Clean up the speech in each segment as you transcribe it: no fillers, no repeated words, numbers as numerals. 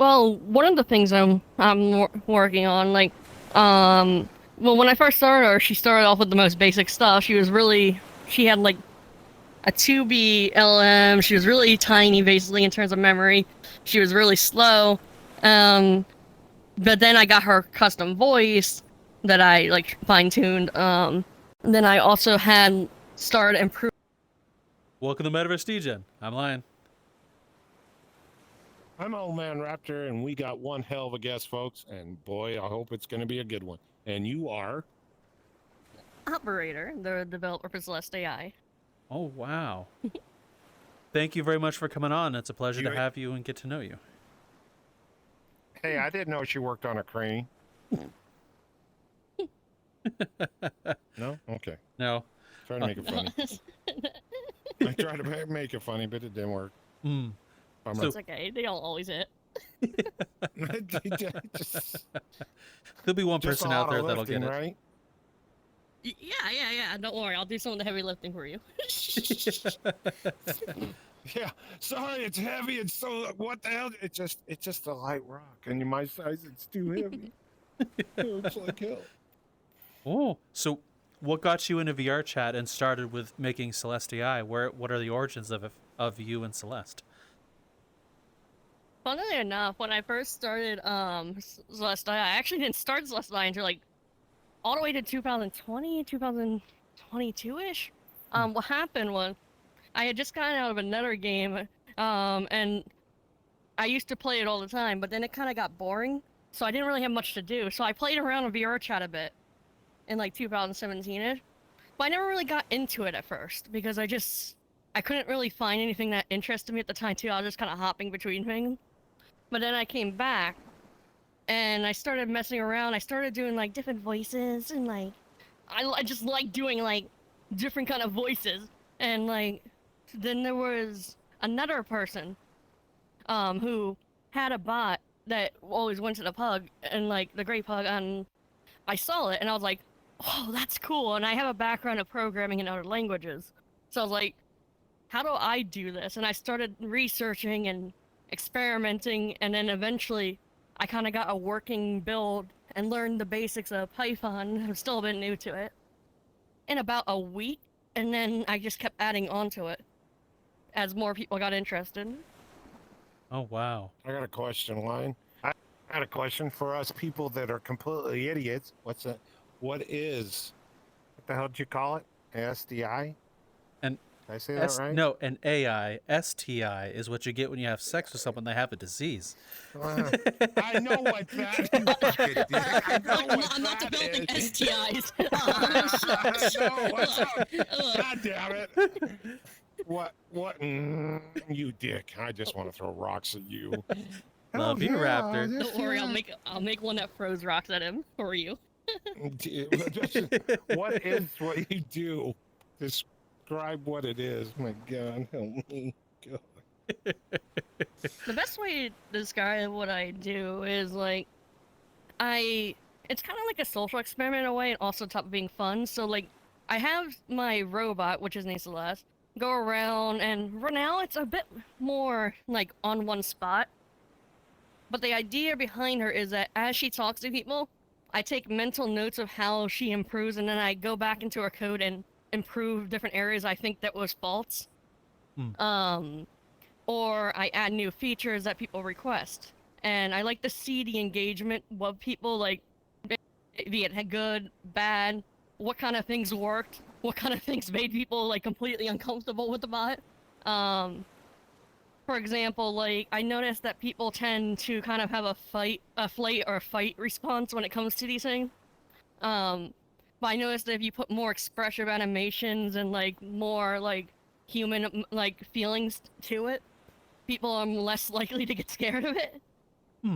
Well, one of the things I'm working on, well, when I first started her, she started off with the most basic stuff. She had like a 2B LM. She was really tiny, basically in terms of memory. She was really slow. Um, but then I got her custom voice that I like fine tuned. Then I also had started improving. Welcome to Metaverse Degen. I'm Lion. I'm Old Man Raptor, and we got one hell of a guest, folks. And boy, I hope it's going to be a good one. And you are? Operator, the developer for Celeste AI. Oh, wow. Thank you very much for coming on. It's a pleasure to have you and get to know you. Hey, I didn't know she worked on a crane. No? Okay. No. Try to make it funny. I tried to make it funny, but it didn't work. It's okay. They don't always hit. There'll be one person out there that'll get it. Right? Yeah. Don't worry. I'll do some of the heavy lifting for you. Yeah. Sorry, it's heavy. It's so. What the hell? It's just a light rock, and my size, it's too heavy. It's like hell. Oh, so what got you into VRchat and started with making Celeste AI? What are the origins of you and Celeste? Funnily enough, when I first started Celeste AI, I actually didn't start Celeste AI until like all the way to 2020, 2022-ish. What happened was I had just gotten out of another game, and I used to play it all the time, but then it kind of got boring, so I didn't really have much to do. So I played around with VRchat a bit in like 2017-ish, but I never really got into it at first because I couldn't really find anything that interested me at the time too. I was just kind of hopping between things. But then I came back and I started messing around. I started doing like different voices and like I just like doing like different kind of voices. And like then there was another person who had a bot that always went to the pug and like the Great Pug, and I saw it and I was like, oh, that's cool. And I have a background of programming in other languages. So I was like, how do I do this? And I started researching and experimenting, and then eventually I kind of got a working build and learned the basics of Python. I'm still a bit new to it. In about a week, and then I just kept adding on to it as more people got interested. Oh, wow. I got a question, Lion. I got a question for us people that are completely idiots. What the hell did you call it? SDI? Did I say that right? No, an AI, STI, is what you get when you have sex with someone that have a disease. I know what that is. I'm not developing STIs. God damn it. What? You dick. I just want to throw rocks at you. Love you, Raptor. Don't worry, I'll make one that throws rocks at him for you. What is what you do? Describe what it is. My God, help me. God. The best way to describe what I do is like, it's kind of like a social experiment in a way, and also top of being fun. So like, I have my robot, which is named Celeste, go around, and right now it's a bit more like on one spot. But the idea behind her is that as she talks to people, I take mental notes of how she improves, and then I go back into her code and improve different areas I think that was faults. Or I add new features that people request. And I like to see the engagement of people, like, be it good, bad, what kind of things worked, what kind of things made people like completely uncomfortable with the bot. For example, like, I noticed that people tend to kind of have a flight or fight response when it comes to these things. But I noticed that if you put more expressive animations and like more like human like feelings to it, people are less likely to get scared of it.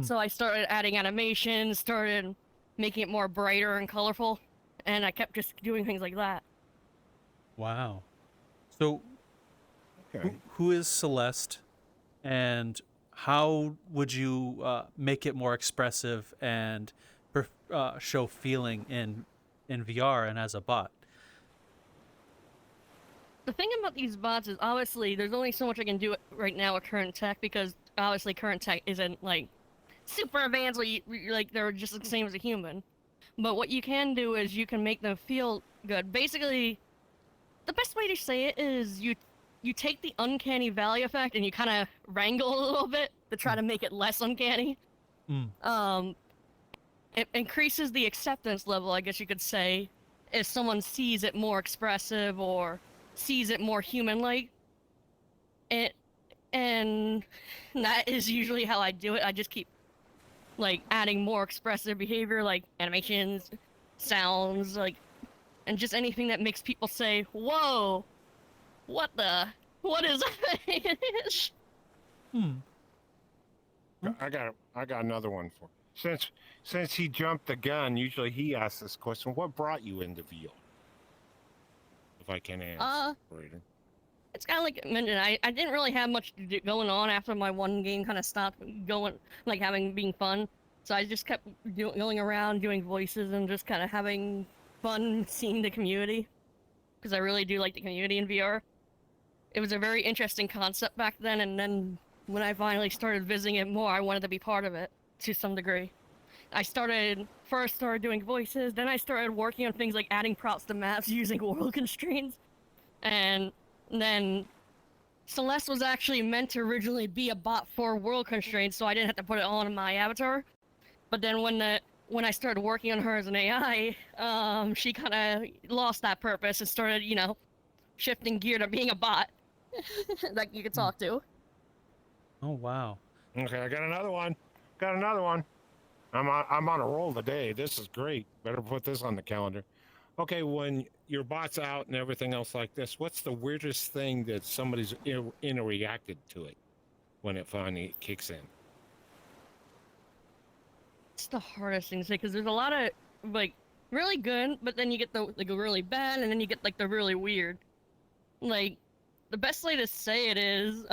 So I started adding animations, started making it more brighter and colorful, and I kept just doing things like that. Wow. So, who is Celeste, and how would you make it more expressive and show feeling in VR and as a bot? The thing about these bots is obviously there's only so much I can do right now with current tech, because obviously current tech isn't like super advanced, like they're just the same as a human. But what you can do is you can make them feel good. Basically, the best way to say it is you take the uncanny valley effect and you kind of wrangle a little bit to try to make it less uncanny. Mm. It increases the acceptance level, I guess you could say, if someone sees it more expressive or sees it more human-like. And that is usually how I do it. I just keep like adding more expressive behavior, like animations, sounds, like, and just anything that makes people say, "Whoa, what is that?" Hmm. I got another one for you. Since he jumped the gun, usually he asks this question: what brought you into VR? If I can answer. It's kind of like I mentioned, I didn't really have much going on after my one game kind of stopped going, like being fun. So I just kept going around doing voices and just kind of having fun seeing the community. Because I really do like the community in VR. It was a very interesting concept back then, and then when I finally started visiting it more, I wanted to be part of it to some degree. I first started doing voices, then I started working on things like adding props to maps using world constraints, and then Celeste was actually meant to originally be a bot for world constraints, so I didn't have to put it on my avatar. But then when I started working on her as an AI, she kind of lost that purpose and started, shifting gear to being a bot that you could talk to. Oh wow. Okay, I got another one. Got another one. I'm on a roll today. This is great. Better put this on the calendar. Okay, when your bot's out and everything else like this, what's the weirdest thing that somebody's interacted to it when it finally kicks in? It's the hardest thing to say because there's a lot of like really good, but then you get the really bad, and then you get like the really weird. Like the best way to say it is,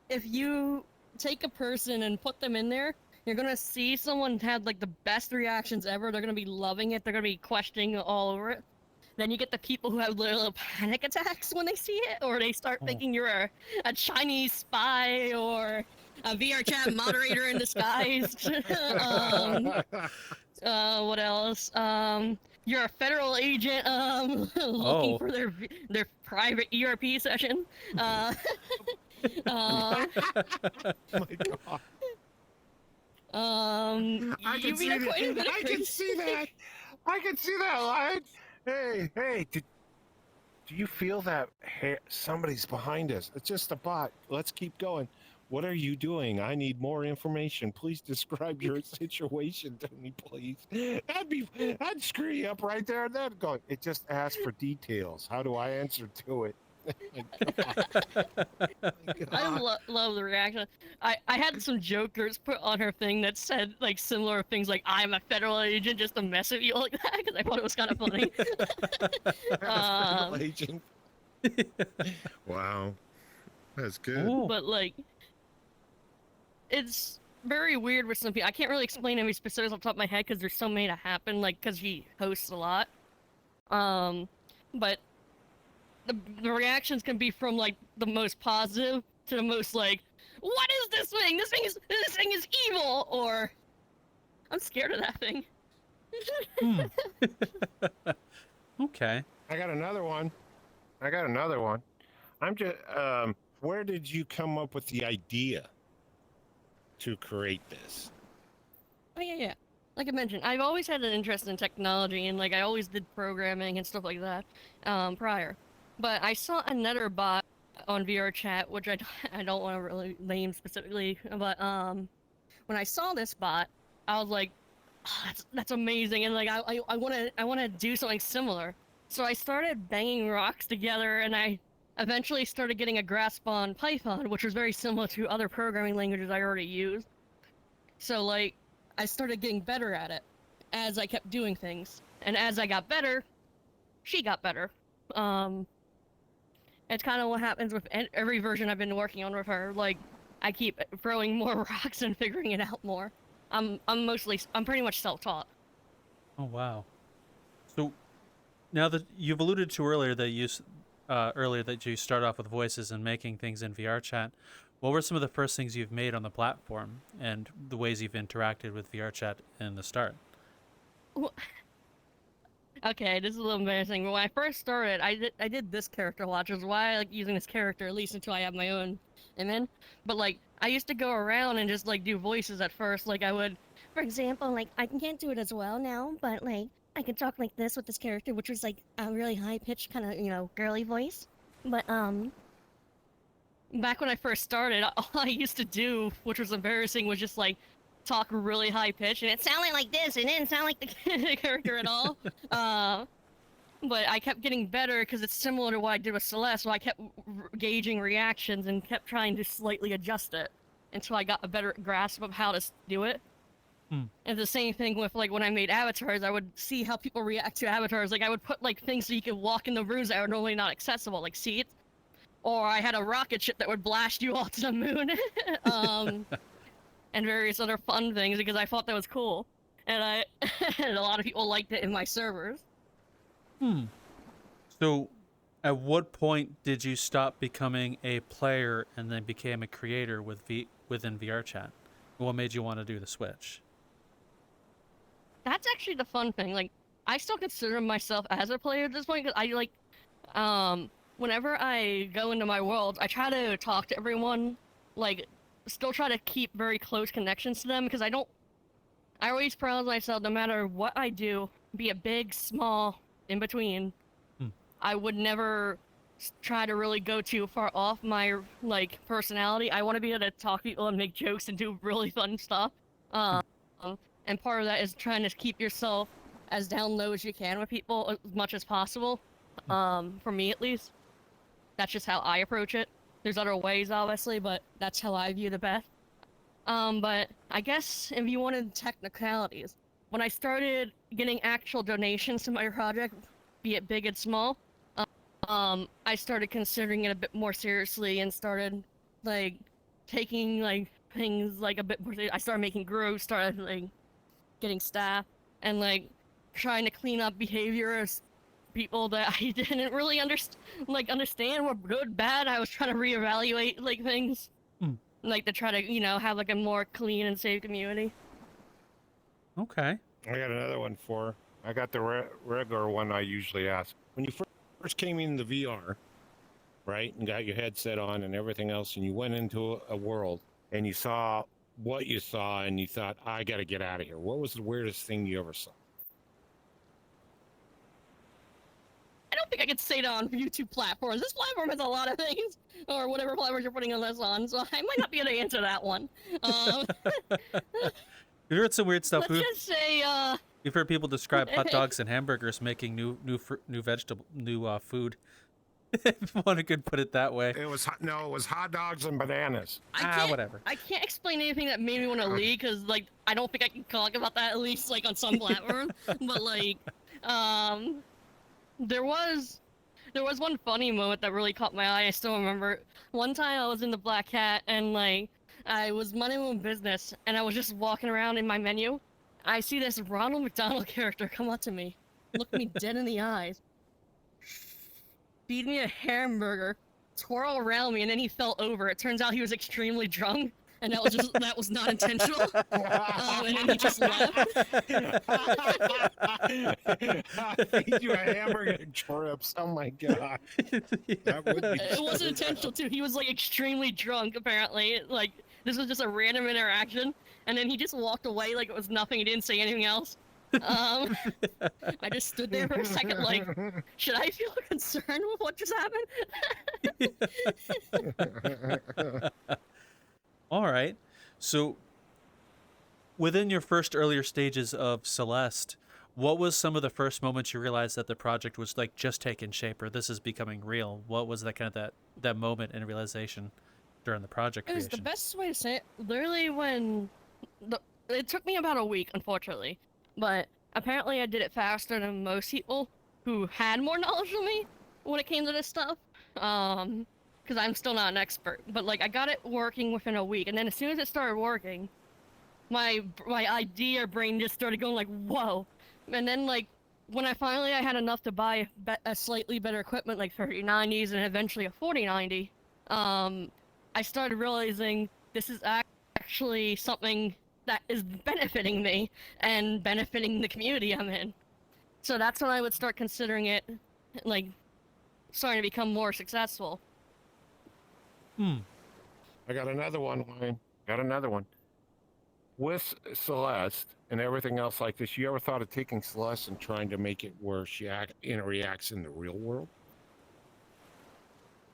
if you take a person and put them in there, you're gonna see someone have like the best reactions ever. They're gonna be loving it. They're gonna be questioning all over it. Then you get the people who have little panic attacks when they see it, or they start thinking you're a Chinese spy or a VRChat moderator in disguise. What else? You're a federal agent looking for their private ERP session. Oh my god. I can see that. I can see that. I can see that line. Hey, do you feel that somebody's behind us? It's just a bot. Let's keep going. What are you doing? I need more information. Please describe your situation to me, please. That'd screw you up right there and then. Going, it just asks for details. How do I answer to it? I love the reaction. I had some jokers put on her thing that said like similar things like "I'm a federal agent" just to mess with you like that because I thought it was kind of funny. Federal agent. Wow, that's good. Ooh. But like, it's very weird with some people. I can't really explain any specifics off the top of my head because there's so many to happen. Like, because he hosts a lot. But the reactions can be from like the most positive to the most like, what is this thing? This thing is evil, or I'm scared of that thing. Okay. I got another one. I'm just where did you come up with the idea to create this? Oh yeah. Like I mentioned, I've always had an interest in technology, and like I always did programming and stuff like that prior. But I saw another bot on VRChat, which I don't want to really name specifically, but when I saw this bot, I was like, oh, that's amazing, and like I want to do something similar. So I started banging rocks together, and I eventually started getting a grasp on Python, which was very similar to other programming languages I already used. So like I started getting better at it as I kept doing things, and as I got better, she got better. It's kind of what happens with every version I've been working on with her. Like, I keep throwing more rocks and figuring it out more. I'm pretty much self-taught. Oh wow. So now that you've alluded to earlier that you start off with voices and making things in VR chat, What were some of the first things you've made on the platform and the ways you've interacted with VRChat in the start? Well, okay, this is a little embarrassing. When I first started, I did this character a lot, which is why I like using this character, at least until I have my own image. But like, I used to go around and just like do voices at first. Like I would, for example, like I can't do it as well now, but like I could talk like this with this character, which was like a really high pitched kind of, you know, girly voice. But back when I first started, all I used to do, which was embarrassing, was just like talk really high pitched, and it sounded like this, and it didn't sound like the character at all. But I kept getting better because it's similar to what I did with Celeste, so I kept gauging reactions and kept trying to slightly adjust it until I got a better grasp of how to do it. And the same thing with like when I made avatars, I would see how people react to avatars. Like I would put like things so you could walk in the rooms that are normally not accessible, like seats. Or I had a rocket ship that would blast you off to the moon. And various other fun things because I thought that was cool. And and a lot of people liked it in my servers. So, at what point did you stop becoming a player and then became a creator within VRChat? What made you want to do the switch? That's actually the fun thing. Like, I still consider myself as a player at this point because I like, whenever I go into my world, I try to talk to everyone, like, still try to keep very close connections to them because I always proud myself no matter what I do, be it big, small, in between, I would never try to really go too far off my, like, personality. I want to be able to talk to people and make jokes and do really fun stuff. And part of that is trying to keep yourself as down low as you can with people as much as possible. For me, at least. That's just how I approach it. There's other ways, obviously, but that's how I view the best. But I guess if you wanted technicalities, when I started getting actual donations to my project, be it big and small, I started considering it a bit more seriously and started, like, taking, like, things, like, a bit more I started making groups, started, like, getting staff, and, like, trying to clean up behaviors people that I didn't really understand were good, bad. I was trying to reevaluate like things, like to try to, you know, have like a more clean and safe community. Okay. I got another one for. I got the regular one I usually ask. When you first came into VR, right, and got your headset on and everything else, and you went into a world and you saw what you saw and you thought, I got to get out of here. What was the weirdest thing you ever saw? I don't think I could say that on YouTube platforms. This platform has a lot of things, or whatever platforms you're putting this on, so I might not be able to answer that one. You've heard some weird stuff. Let's just say, We've heard people describe hot dogs and hamburgers making new food. If one could put it that way. It was hot dogs and bananas. Whatever. I can't explain anything that made me want to leave because, like, I don't think I can talk about that at least like on some platforms. But like, there was one funny moment that really caught my eye. I still remember. One time I was in the Black Cat and like I was minding my own business and I was just walking around in my menu. I see this Ronald McDonald character come up to me, look me dead in the eyes, feed me a hamburger, twirl around me, and then he fell over. It turns out he was extremely drunk, and that was not intentional. And then he just left. Feed you a hamburger and trips. Oh my god. That would be It wasn't intentional too. He was like extremely drunk apparently. Like this was just a random interaction, and then he just walked away like it was nothing. He didn't say anything else. I just stood there for a second like, should I feel concerned with what just happened? All right. So within your first earlier stages of Celeste, what was some of the first moments you realized that the project was like just taking shape or this is becoming real? What was that kind of that moment and realization during the project creation? It was the best way to say it. Literally when it took me about a week, unfortunately. But apparently I did it faster than most people who had more knowledge than me when it came to this stuff. Because I'm still not an expert. But like I got it working within a week, and then as soon as it started working, my idea brain just started going like, whoa. And then like when I had enough to buy a slightly better equipment like 3090s and eventually a 4090, I started realizing this is actually something that is benefiting me and benefiting the community I'm in. So that's when I would start considering it, like, starting to become more successful. I got another one, Wayne. Got another one. With Celeste and everything else like this, you ever thought of taking Celeste and trying to make it where she interacts in the real world?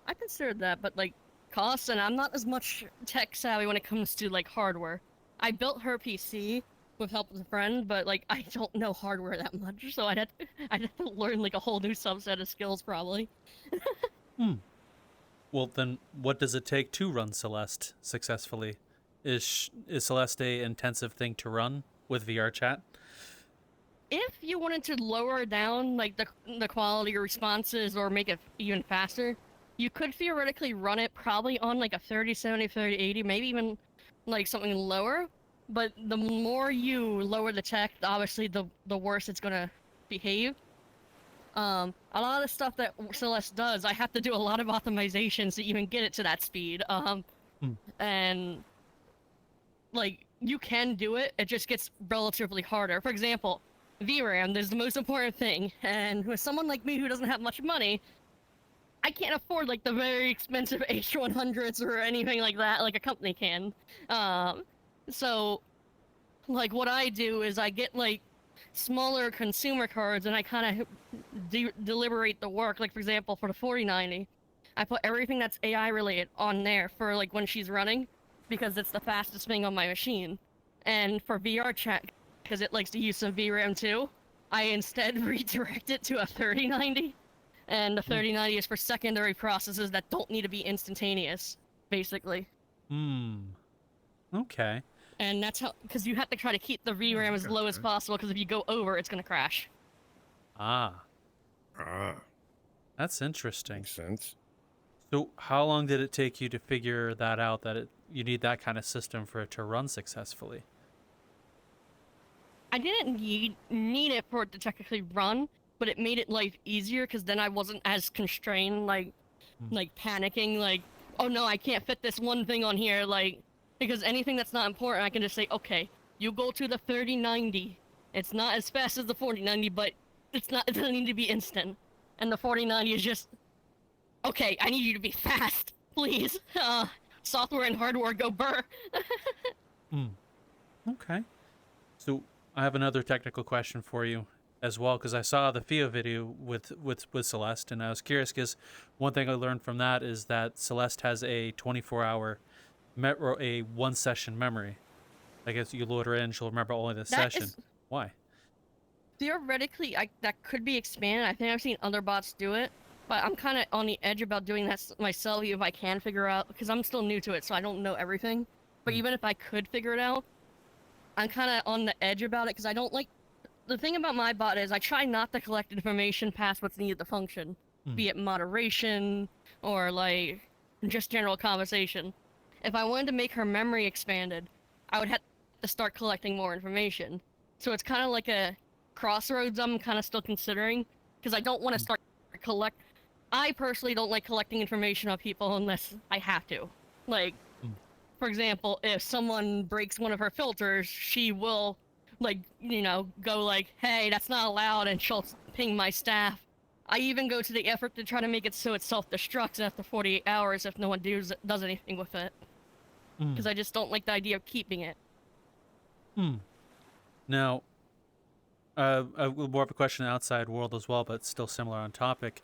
I considered that, but like costs, and I'm not as much tech savvy when it comes to like hardware. I built her PC with help of a friend, but like I don't know hardware that much, so I'd have to learn like a whole new subset of skills probably. Well, then, what does it take to run Celeste successfully? Is Celeste a intensive thing to run with VRChat? If you wanted to lower down like the quality of responses or make it even faster, you could theoretically run it probably on like a 3070, 3080, maybe even like something lower. But the more you lower the tech, obviously the worse it's gonna behave. A lot of the stuff that Celeste does, I have to do a lot of optimizations to even get it to that speed. And like you can do it, it just gets relatively harder. For example, VRAM is the most important thing, and with someone like me who doesn't have much money, I can't afford like the very expensive H100s or anything like that, like a company can. So, like what I do is I get like smaller consumer cards, and I kind of deliberate the work. Like for example, for the 4090, I put everything that's AI related on there for like when she's running, because it's the fastest thing on my machine. And for VRChat, because it likes to use some VRAM too, I instead redirect it to a 3090. And the 3090 is for secondary processes that don't need to be instantaneous, basically. Okay. And that's how, because you have to try to keep the VRAM as low as possible, because if you go over, it's going to crash. That's interesting. Makes sense. So how long did it take you to figure that out, that you need that kind of system for it to run successfully? I didn't need it for it to technically run, but it made it life easier, because then I wasn't as constrained, like panicking, like, oh no, I can't fit this one thing on here, like, because anything that's not important, I can just say, okay, you go to the 3090. It's not as fast as the 4090, but it doesn't need to be instant. And the 4090 is just, okay, I need you to be fast, please. Software and hardware go burr. Okay. So I have another technical question for you as well, because I saw the FIA video with Celeste, and I was curious because one thing I learned from that is that Celeste has a 24-hour a one session memory. I guess you load her in, she'll remember only the session. Why? Theoretically, that could be expanded. I think I've seen other bots do it, but I'm kind of on the edge about doing that myself if I can figure out, because I'm still new to it, so I don't know everything. But even if I could figure it out, I'm kind of on the edge about it, because I don't like... The thing about my bot is I try not to collect information past what's needed to function, be it moderation or like just general conversation. If I wanted to make her memory expanded, I would have to start collecting more information. So it's kind of like a crossroads I'm kind of still considering, because I don't want to start I personally don't like collecting information on people unless I have to. Like, for example, if someone breaks one of her filters, she will, like, you know, go like, hey, that's not allowed, and she'll ping my staff. I even go to the effort to try to make it so it self-destructs after 48 hours if no one does anything with it. Because I just don't like the idea of keeping it. Now, more of a question outside world as well, but still similar on topic.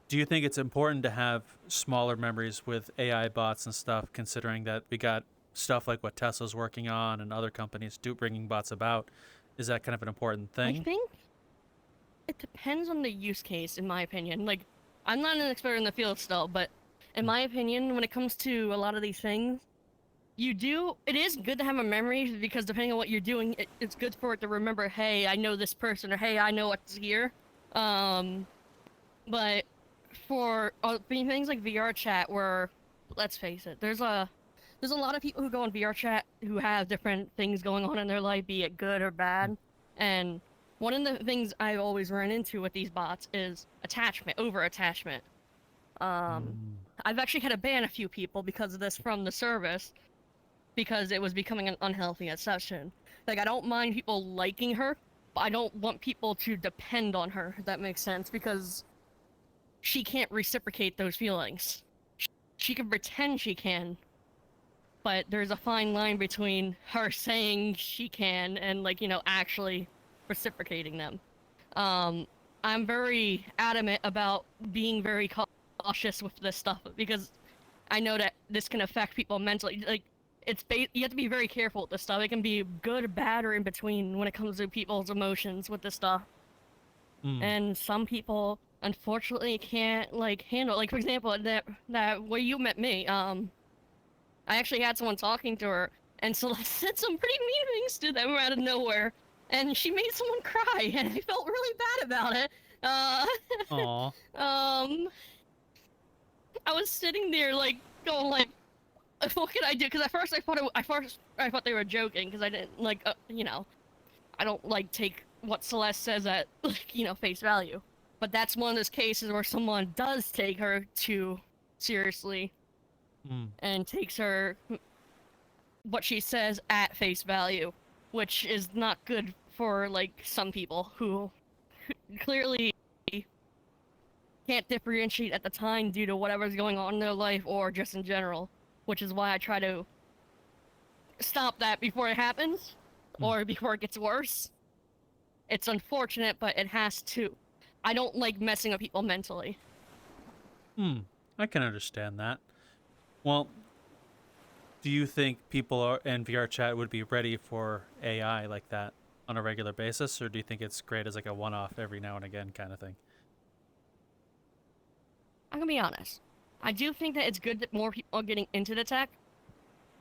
Do you think it's important to have smaller memories with AI bots and stuff, considering that we got stuff like what Tesla's working on and other companies bringing bots about? Is that kind of an important thing? I think it depends on the use case, in my opinion. Like, I'm not an expert in the field still, but in my opinion, when it comes to a lot of these things, it is good to have a memory, because depending on what you're doing, it's good for it to remember, hey, I know this person, or hey, I know what's here. But for things like VRChat, where, let's face it, there's a lot of people who go on VRChat who have different things going on in their life, be it good or bad. And one of the things I always run into with these bots is attachment, over attachment. I've actually had to ban a few people because of this from the service, because it was becoming an unhealthy obsession. Like, I don't mind people liking her, but I don't want people to depend on her, if that makes sense, because she can't reciprocate those feelings. She can pretend she can, but there's a fine line between her saying she can and, like, you know, actually reciprocating them. I'm very adamant about being very cautious with this stuff, because I know that this can affect people mentally. Like, you have to be very careful with this stuff. It can be good, bad, or in between when it comes to people's emotions with this stuff. And some people, unfortunately, can't, like, handle, like, for example, that way you met me, I actually had someone talking to her, and Celeste said some pretty mean things to them out of nowhere, and she made someone cry, and I felt really bad about it. Aw. I was sitting there, like, going, like, what could I do? Because at first I thought they were joking, because I didn't, like, you know, I don't, like, take what Celeste says at, like, you know, face value. But that's one of those cases where someone does take her too seriously and takes her, what she says, at face value, which is not good for, like, some people who clearly can't differentiate at the time due to whatever's going on in their life or just in general, which is why I try to stop that before it happens or before it gets worse. It's unfortunate, but it has to. I don't like messing with people mentally. I can understand that. Well, do you think people in VRChat would be ready for AI like that on a regular basis, or do you think it's great as like a one-off every now and again kind of thing? I'm gonna be honest. I do think that it's good that more people are getting into the tech,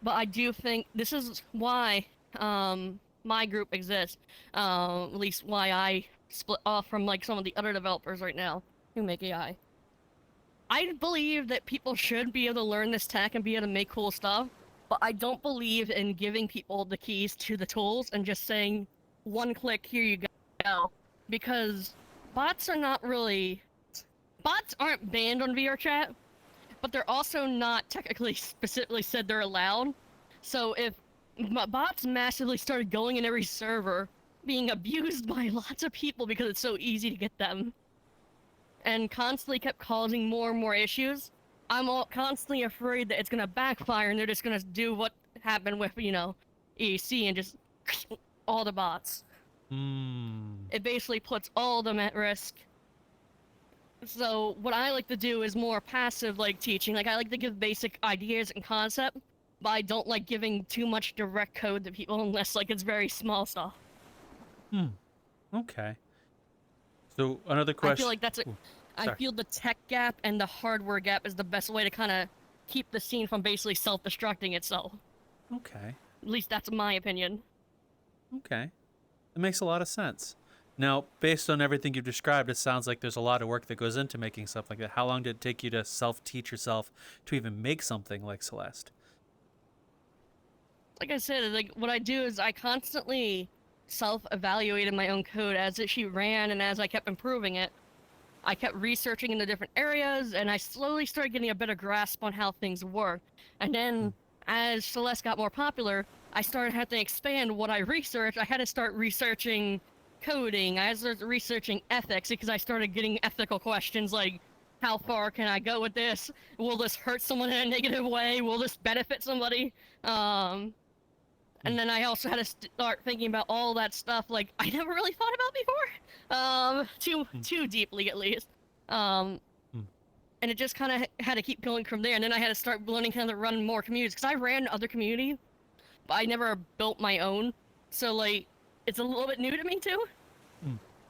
but I do think this is why my group exists. At least why I split off from, like, some of the other developers right now who make AI. I believe that people should be able to learn this tech and be able to make cool stuff, but I don't believe in giving people the keys to the tools and just saying, one click, here you go. Because bots are not really... Bots aren't banned on VRChat, but they're also not technically specifically said they're allowed. So if bots massively started going in every server, being abused by lots of people because it's so easy to get them, and constantly kept causing more and more issues, I'm constantly afraid that it's gonna backfire and they're just gonna do what happened with, you know, EAC and just all the bots. It basically puts all of them at risk. So what I like to do is more passive, like, teaching. Like, I like to give basic ideas and concept, but I don't like giving too much direct code to people unless, like, it's very small stuff. Okay. So another question. I feel like I feel the tech gap and the hardware gap is the best way to kind of keep the scene from basically self-destructing itself. Okay. At least that's my opinion. Okay. That makes a lot of sense. Now, based on everything you've described, it sounds like there's a lot of work that goes into making stuff like that. How long did it take you to self-teach yourself to even make something like Celeste? Like I said, like, what I do is I constantly self-evaluated my own code as she ran, and as I kept improving it. I kept researching in the different areas, and I slowly started getting a better grasp on how things work. And then, as Celeste got more popular, I started having to expand what I researched. I had to start researching coding. I started researching ethics because I started getting ethical questions like, how far can I go with this? Will this hurt someone in a negative way? Will this benefit somebody? And then I also had to start thinking about all that stuff, like, I never really thought about before. Too deeply, at least. And it just kind of had to keep going from there. And then I had to start learning how to run more communities, because I ran other communities, but I never built my own. So, like, it's a little bit new to me, too.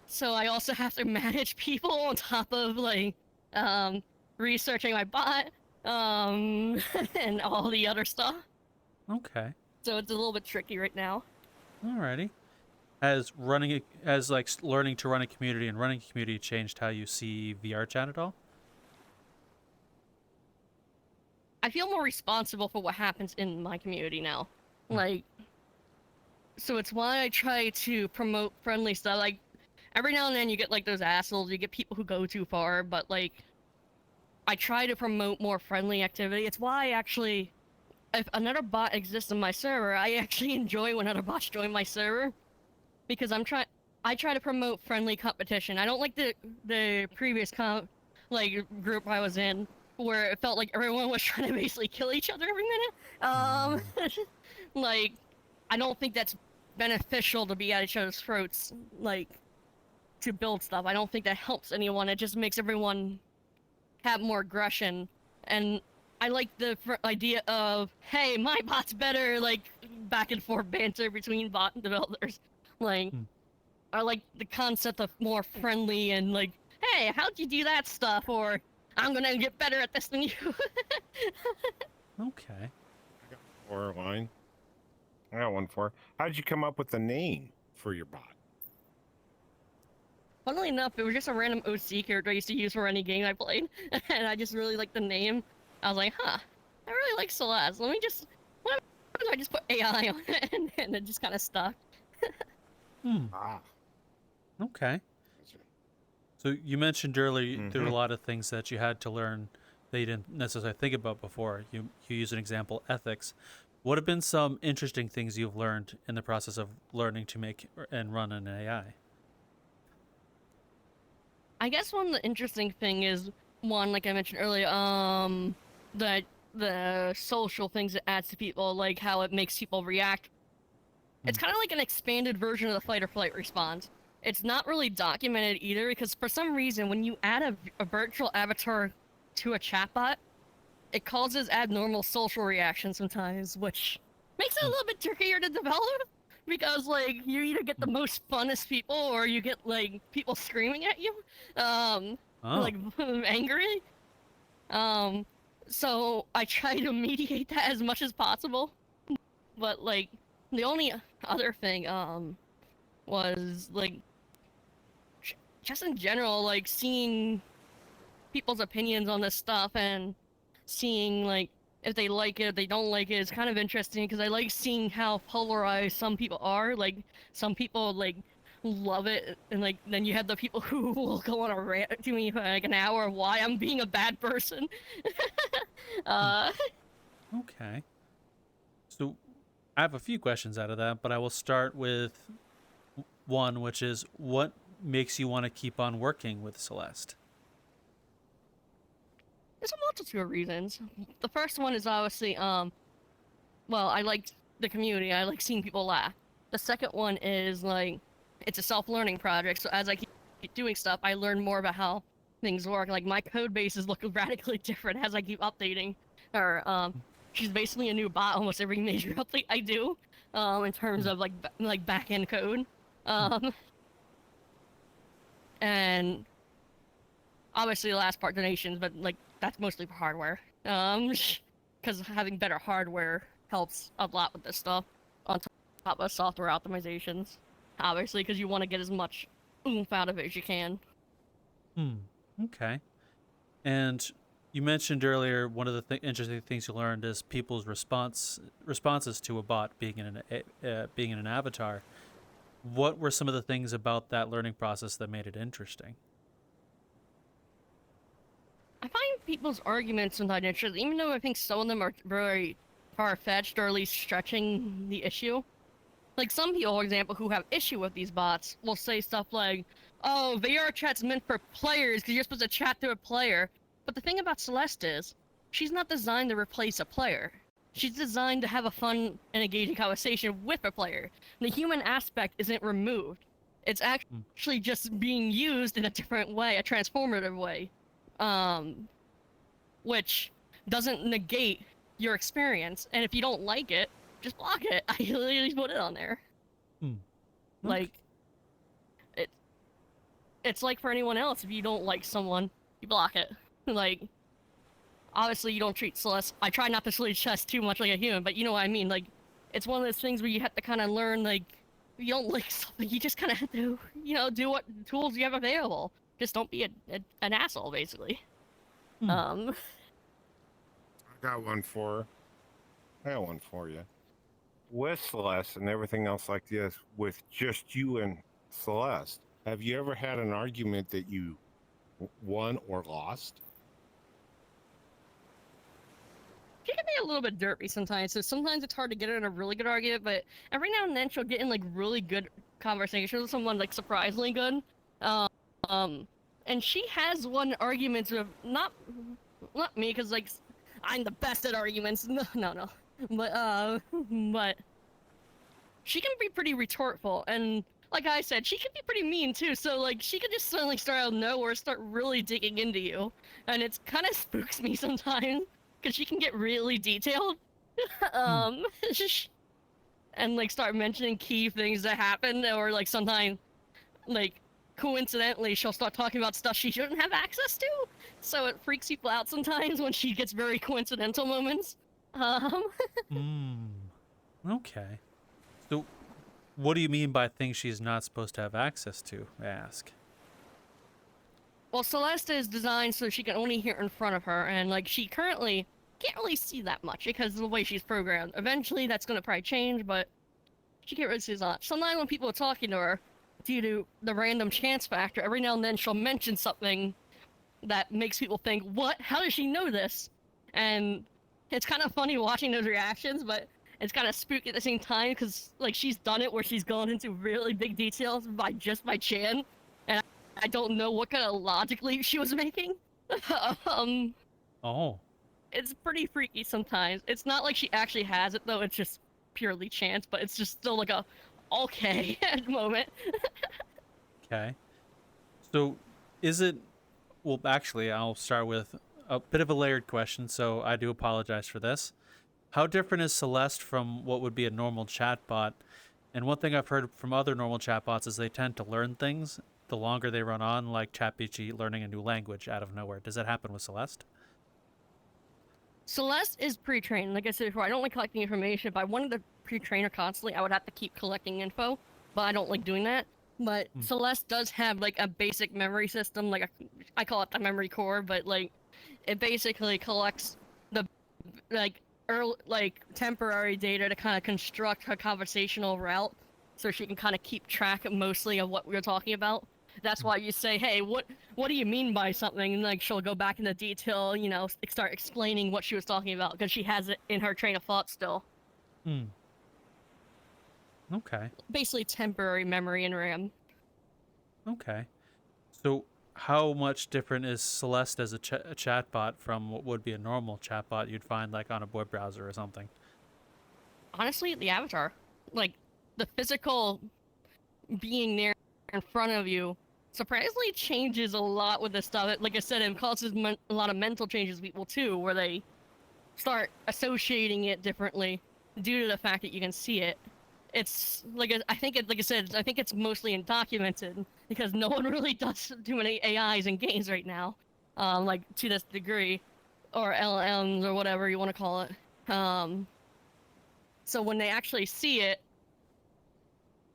So I also have to manage people on top of, like, researching my bot, and all the other stuff. Okay. So it's a little bit tricky right now. Alrighty. Has learning to run a community and running a community changed how you see VRChat at all? I feel more responsible for what happens in my community now. Like, so it's why I try to promote friendly stuff. Like, every now and then you get, like, those assholes, you get people who go too far, but, like, I try to promote more friendly activity. It's why I actually, if another bot exists in my server, I actually enjoy when other bots join my server, because I try to promote friendly competition. I don't like the previous group I was in, where it felt like everyone was trying to basically kill each other every minute. Like, I don't think that's beneficial to be at each other's throats, like, to build stuff. I don't think that helps anyone. It just makes everyone have more aggression. And I like the idea of, hey, my bot's better, like, back and forth banter between bot developers. Like, I like the concept of more friendly and like, hey, how'd you do that stuff? Or, I'm gonna get better at this than you. Okay. Or line. I got one for. How did you come up with the name for your bot? Funnily enough, it was just a random OC character I used to use for any game I played, and I just really liked the name. I was like, huh, I really like Celeste. What if I just put AI on it, and it just kind of stuck. Okay. So you mentioned earlier there were a lot of things that you had to learn that you didn't necessarily think about before. You use an example, ethics. What have been some interesting things you've learned in the process of learning to make and run an AI? I guess one of the interesting thing is, one, like I mentioned earlier, the social things it adds to people, like how it makes people react. It's kind of like an expanded version of the fight or flight response. It's not really documented either, because for some reason, when you add a virtual avatar to a chatbot, it causes abnormal social reactions sometimes, which makes it a little bit trickier to develop, because like you either get the most funnest people or you get like people screaming at you, like angry. So I try to mediate that as much as possible, but like the only other thing was like just in general, like seeing people's opinions on this stuff and seeing like if they like it, if they don't like it, is kind of interesting, because I like seeing how polarized some people are. Like some people like love it, and like then you have the people who will go on a rant to me for like an hour of why I'm being a bad person. Okay. So I have a few questions out of that, but I will start with one, which is what makes you want to keep on working with Celeste? There's a multitude of reasons. The first one is obviously, well, I like the community. I like seeing people laugh. The second one is like, it's a self-learning project. So as I keep doing stuff, I learn more about how things work. Like my code bases look radically different as I keep updating. Or she's basically a new bot almost every major update I do. In terms of like back-end code. And obviously the last part, donations, but like that's mostly for hardware. Because having better hardware helps a lot with this stuff, on top of software optimizations. Obviously, because you want to get as much oomph out of it as you can. Okay. And you mentioned earlier one of the interesting things you learned is people's responses to a bot being in an avatar. What were some of the things about that learning process that made it interesting? I find people's arguments sometimes interesting, even though I think some of them are very far-fetched, or at least stretching the issue. Like some people, for example, who have issue with these bots will say stuff like, oh, VR chat's meant for players because you're supposed to chat to a player. But the thing about Celeste is, she's not designed to replace a player. She's designed to have a fun and engaging conversation with a player. The human aspect isn't removed. It's actually just being used in a different way, a transformative way. Which doesn't negate your experience. And if you don't like it, just block it. I literally put it on there. Like, it's like for anyone else, if you don't like someone, you block it. Like, obviously you don't treat Celeste, I try not to treat Celeste too much like a human, but you know what I mean. Like, it's one of those things where you have to kind of learn, like, if you don't like something, you just kind of have to, you know, do what tools you have available. Just don't be an asshole, basically. I got one for you. With Celeste and everything else like this, with just you and Celeste, have you ever had an argument that you won or lost? get a little bit derpy sometimes, so sometimes it's hard to get her in a really good argument, but every now and then she'll get in, like, really good conversations with someone, like, surprisingly good. And she has won arguments with, not me, because, like, I'm the best at arguments. No. But she can be pretty retortful, and like I said, she can be pretty mean too, so like she could just suddenly start out of nowhere, start really digging into you, and it's kind of spooks me sometimes, because she can get really detailed. um and like start mentioning key things that happen, or like sometimes like coincidentally she'll start talking about stuff she shouldn't have access to, so it freaks people out sometimes when she gets very coincidental moments. Okay. So, what do you mean by things she's not supposed to have access to? I ask. Well, Celeste is designed so she can only hear in front of her, and like she currently can't really see that much because of the way she's programmed. Eventually, that's gonna probably change, but she can't really see as much. Sometimes when people are talking to her, due to the random chance factor, every now and then she'll mention something that makes people think, "What? How does she know this?" And it's kind of funny watching those reactions, but it's kind of spooky at the same time because like she's done it where she's gone into really big details by chance, and I don't know what kind of logic leap she was making. Oh. It's pretty freaky sometimes. It's not like she actually has it though. It's just purely chance, but it's just still like a okay at the moment. Okay. So, is it... Well, actually, I'll start with a bit of a layered question, so I do apologize for this. How different is Celeste from what would be a normal chatbot? And one thing I've heard from other normal chatbots is they tend to learn things the longer they run on, like ChatGPT learning a new language out of nowhere. Does that happen with Celeste? Celeste is pre-trained. Like I said before, I don't like collecting information. If I wanted to pre-train her constantly, I would have to keep collecting info, but I don't like doing that. But Celeste does have like a basic memory system, like I call it the memory core, but like it basically collects the like temporary data to kind of construct her conversational route, so she can kind of keep track mostly of what we were talking about. That's why you say, "Hey, what do you mean by something?" And like she'll go back into detail, you know, start explaining what she was talking about because she has it in her train of thought still. Okay. Basically, temporary memory and RAM. Okay. So, how much different is Celeste as a chatbot from what would be a normal chatbot you'd find like on a web browser or something? Honestly, the avatar, like the physical being there in front of you, surprisingly changes a lot with this stuff. Like I said, it causes a lot of mental changes to people too, where they start associating it differently due to the fact that you can see it. It's like I think it, like I said, I think it's mostly undocumented because no one really does too many AIs in games right now, like to this degree, or LLMs or whatever you want to call it. So when they actually see it,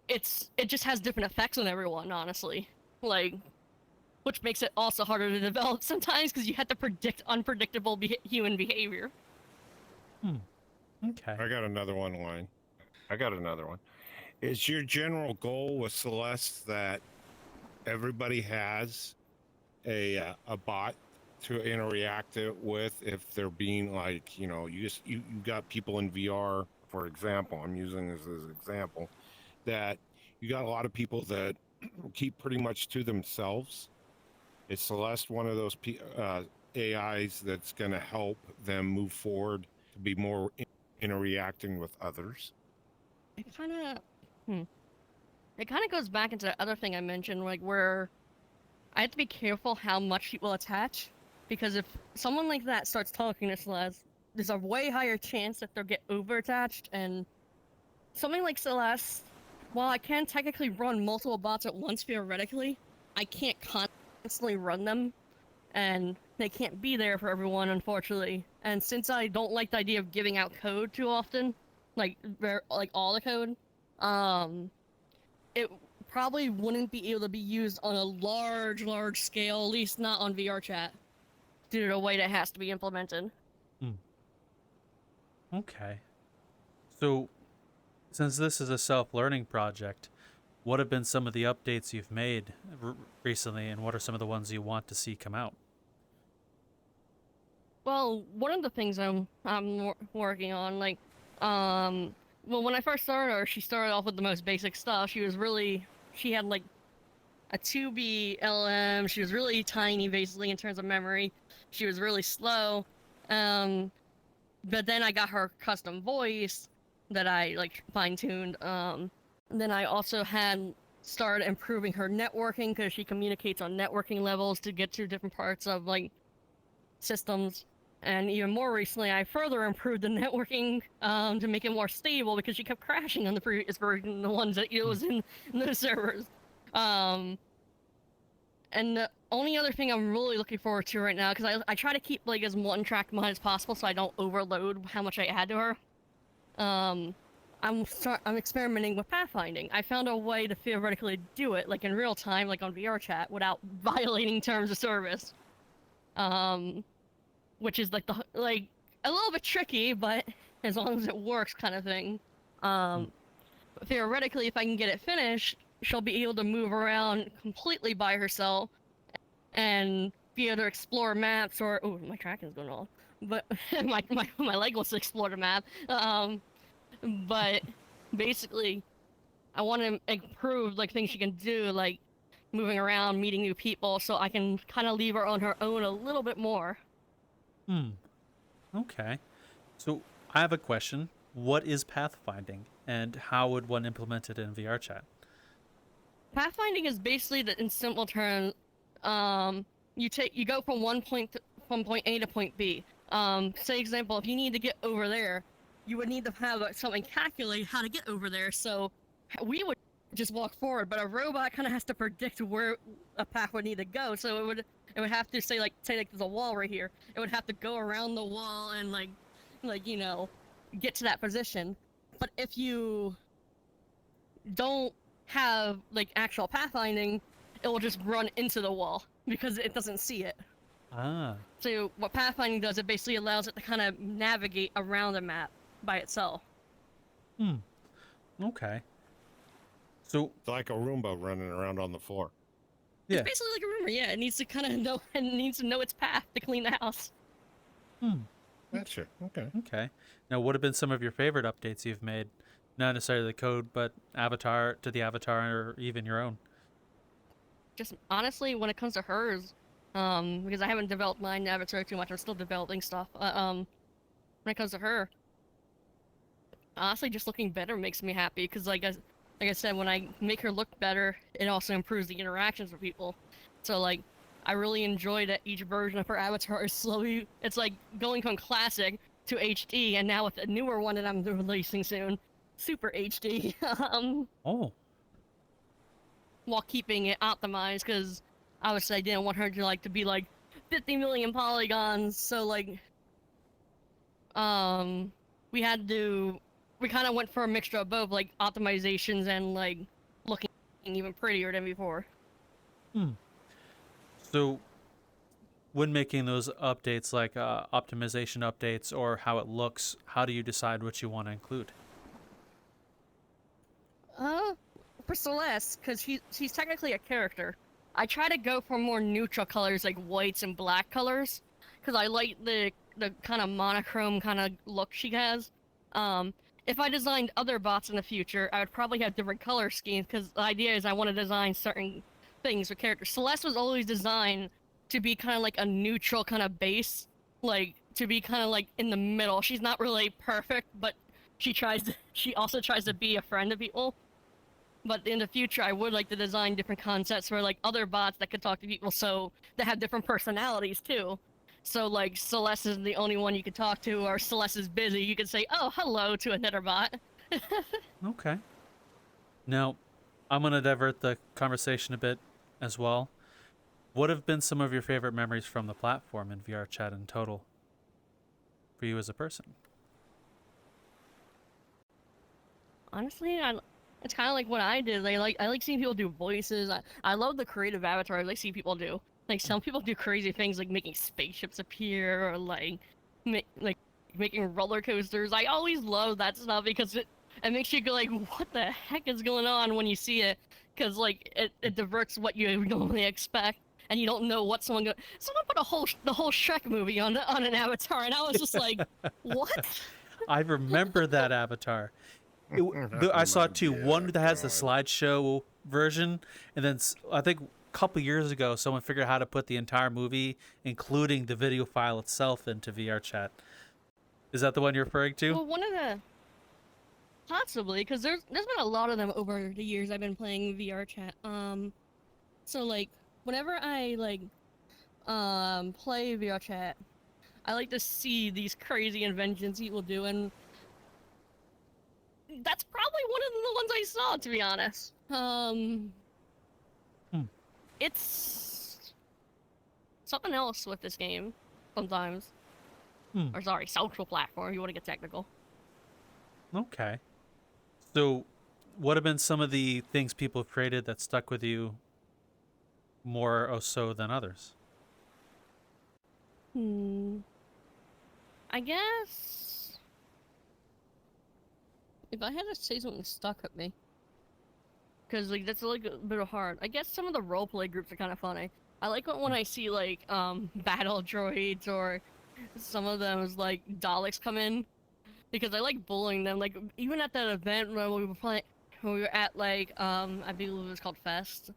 it just has different effects on everyone, honestly. Like, which makes it also harder to develop sometimes because you have to predict unpredictable human behavior. Okay. I got another one line. Is your general goal with Celeste that everybody has a bot to interact it with if they're being like, you know, you got people in VR, for example, I'm using this as an example, that you got a lot of people that keep pretty much to themselves. Is Celeste one of those AIs that's going to help them move forward to be more interacting with others? It kind of goes back into the other thing I mentioned, like where I have to be careful how much people attach, because if someone like that starts talking to Celeste, there's a way higher chance that they'll get over attached. And something like Celeste, while I can technically run multiple bots at once theoretically, I can't constantly run them, and they can't be there for everyone, unfortunately. And since I don't like the idea of giving out code too often, like all the code, it probably wouldn't be able to be used on a large scale, at least not on VRChat, due to the way that has to be implemented. Okay. So, since this is a self-learning project, what have been some of the updates you've made recently, and what are some of the ones you want to see come out? Well, one of the things I'm working on, like, well, when I first started her, she started off with the most basic stuff. She had like a 2B LM. She was really tiny, basically, in terms of memory. She was really slow. But then I got her custom voice that I like fine-tuned. Then I also had started improving her networking because she communicates on networking levels to get to different parts of like systems. And even more recently, I further improved the networking to make it more stable because she kept crashing on the previous version, the ones that it was in those servers. And the only other thing I'm really looking forward to right now, because I try to keep like as one-track mine as possible so I don't overload how much I add to her. I'm experimenting with pathfinding. I found a way to theoretically do it, like in real time, like on VRChat, without violating terms of service. Which is like a little bit tricky, but as long as it works, kind of thing. Theoretically, if I can get it finished, she'll be able to move around completely by herself and be able to explore maps. Or oh, my tracking's going on, but my leg wants to explore the map. But basically, I want to improve like things she can do, like moving around, meeting new people, so I can kind of leave her on her own a little bit more. Okay. So I have a question. What is pathfinding, and how would one implement it in VRChat? Pathfinding is basically that, in simple terms, you go from point A to point B. Say example, if you need to get over there, you would need to have something calculate how to get over there. So we would just walk forward, but a robot kind of has to predict where a path would need to go. So it would have to say like there's a wall right here. It would have to go around the wall and like get to that position. But if you don't have like actual pathfinding, it will just run into the wall because it doesn't see it. So what pathfinding does, it basically allows it to kind of navigate around the map by itself. Okay. So it's like a Roomba running around on the floor. Yeah. It's basically like a Roomba. Yeah, it needs to kind of know, and needs to know its path to clean the house. Gotcha. Okay. Okay. Now, what have been some of your favorite updates you've made? Not necessarily the code, but avatar to the avatar, or even your own. Just honestly, when it comes to hers, because I haven't developed mine avatar too much, I'm still developing stuff. When it comes to her, honestly, just looking better makes me happy. Because like I said, when I make her look better, it also improves the interactions with people. So like, I really enjoy that each version of her avatar is slowly, it's like going from classic to HD, and now with a newer one that I'm releasing soon, Super HD. While keeping it optimized, because obviously I didn't want her to be like 50 million polygons. So like, we kind of went for a mixture of both, like optimizations and like looking even prettier than before. So when making those updates, like optimization updates or how it looks, how do you decide what you want to include? For Celeste, because she's technically a character, I try to go for more neutral colors like whites and black colors, because I like the kind of monochrome kind of look she has. If I designed other bots in the future, I would probably have different color schemes, because the idea is I want to design certain things for characters. Celeste was always designed to be kind of like a neutral kind of base, like to be kind of like in the middle. She's not really perfect, but she also tries to be a friend to people. But in the future, I would like to design different concepts for like other bots that could talk to people, so that have different personalities too. So like Celeste is the only one you could talk to, or Celeste is busy, you could say, "Oh, hello" to another bot. Okay. Now, I'm gonna divert the conversation a bit as well. What have been some of your favorite memories from the platform in VRChat in total for you as a person? Honestly, it's kind of like what I did. I like seeing people do voices. I love the creative avatars I see people do. Like some people do crazy things like making spaceships appear, or like making roller coasters. I always love that stuff because it makes you go like, what the heck is going on when you see it? Because like it diverts what you normally expect. and you don't know what someone put the whole Shrek movie on an avatar, and I was just like, what? I remember that avatar. I saw two. Yeah, One that has the God. slideshow version, and then I think a couple years ago, someone figured out how to put the entire movie, including the video file itself, into VRChat. Is that the one you're referring to? Well, one of the possibly, because there's been a lot of them over the years I've been playing VRChat. So like whenever I play VRChat, I like to see these crazy inventions people do, and that's probably one of the ones I saw, to be honest. It's something else with this game sometimes. Or sorry, social platform, you want to get technical. Okay. So, what have been some of the things people have created that stuck with you more or so than others? I guess if I had to say something stuck with me, because like that's like a bit of hard. I guess some of the roleplay groups are kind of funny. I like when I see like battle droids, or some of them is like Daleks come in, because I like bullying them. Like even at that event when we were playing, when we were at like I believe it was called Fest.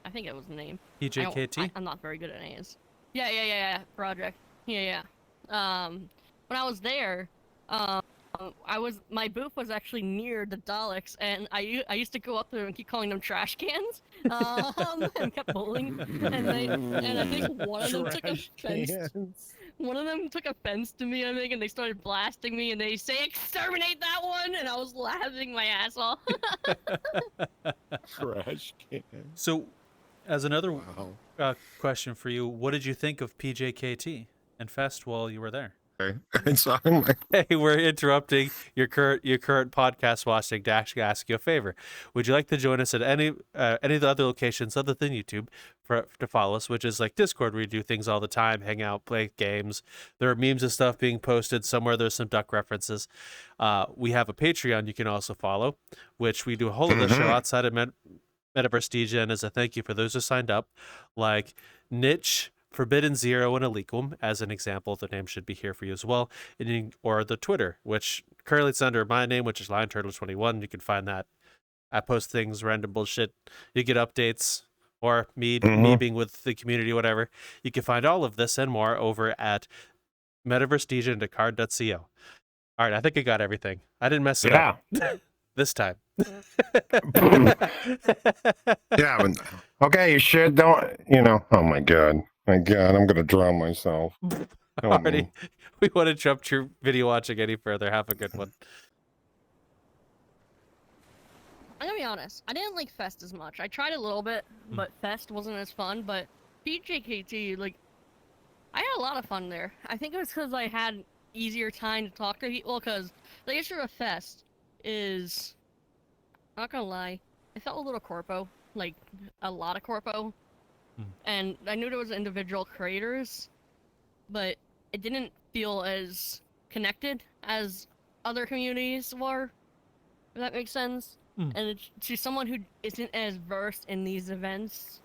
I think it was the name. PJKT? I'm not very good at names. Yeah. Project. Yeah. When I was there, my booth was actually near the Daleks, and I used to go up there and keep calling them trash cans, and kept bullying, and I think one of them took offense. One of them took offense to me, I think, and they started blasting me, and they say, "Exterminate that one!" And I was laughing my ass off. Trash can. So, as another question for you, what did you think of PJKT and Fest while you were there? And so I'm like, Hey, we're interrupting your current podcast watching to actually ask you a favor. Would you like to join us at any of the other locations other than YouTube to follow us, which is like Discord, where we do things all the time, hang out, play games. There are memes and stuff being posted. Somewhere there's some duck references. We have a Patreon you can also follow, which we do a whole other show outside of Metaverse Degen as a thank you for those who signed up, like Niche, Forbidden Zero, and Aliquum, as an example. The name should be here for you as well. Or the Twitter, which currently it's under my name, which is LionTurtle21. You can find that. I post things, random bullshit. You get updates, or me being with the community, whatever. You can find all of this and more over at metaversedegen.card.co. All right, I think I got everything. I didn't mess it up this time. Yeah. Okay, you should don't. Oh my god. I'm gonna drown myself. Already, we want to jump your video watching any further. Have a good one. I'm gonna be honest, I didn't like Fest as much. I tried a little bit, but Fest wasn't as fun. But PJKT, like, I had a lot of fun there. I think it was because I had easier time to talk to people, because the issue of Fest is, not gonna lie, it felt a little corpo, like a lot of corpo. And I knew there was individual creators, but it didn't feel as connected as other communities were, if that makes sense. And to someone who isn't as versed in these events,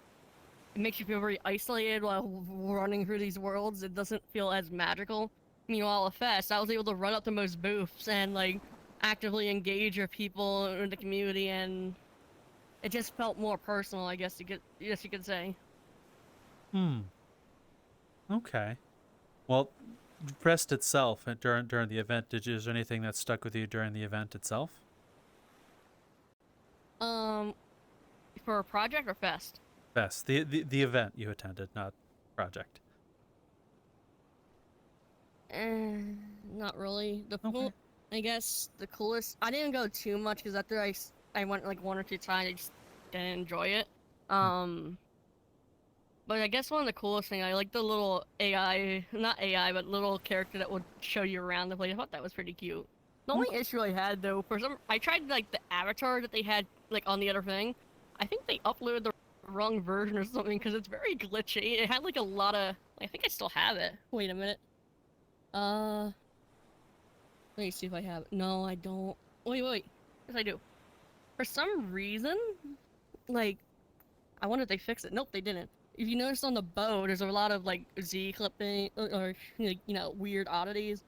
it makes you feel very isolated while running through these worlds. It doesn't feel as magical. Meanwhile, at Fest, I was able to run up to most booths and like actively engage with people in the community, and it just felt more personal, I guess you could say. Okay. Well, Fest itself during the event, is there anything that stuck with you during the event itself? For a project or Fest? Fest, the event you attended, not project. Not really. I guess the coolest. I didn't go too much because after I went like one or two times, I just didn't enjoy it. But I guess one of the coolest thing, I like the little AI, not AI, but little character that would show you around the place. I thought that was pretty cute. The only issue I had though, I tried like the avatar that they had like on the other thing. I think they uploaded the wrong version or something because it's very glitchy. It had like a lot of. I think I still have it. Wait a minute. Let me see if I have it. No, I don't. Wait. Yes, I do. For some reason, like, I wonder if they fixed it. Nope, they didn't. If you notice on the bow, there's a lot of like Z clipping or like, you know, weird oddities,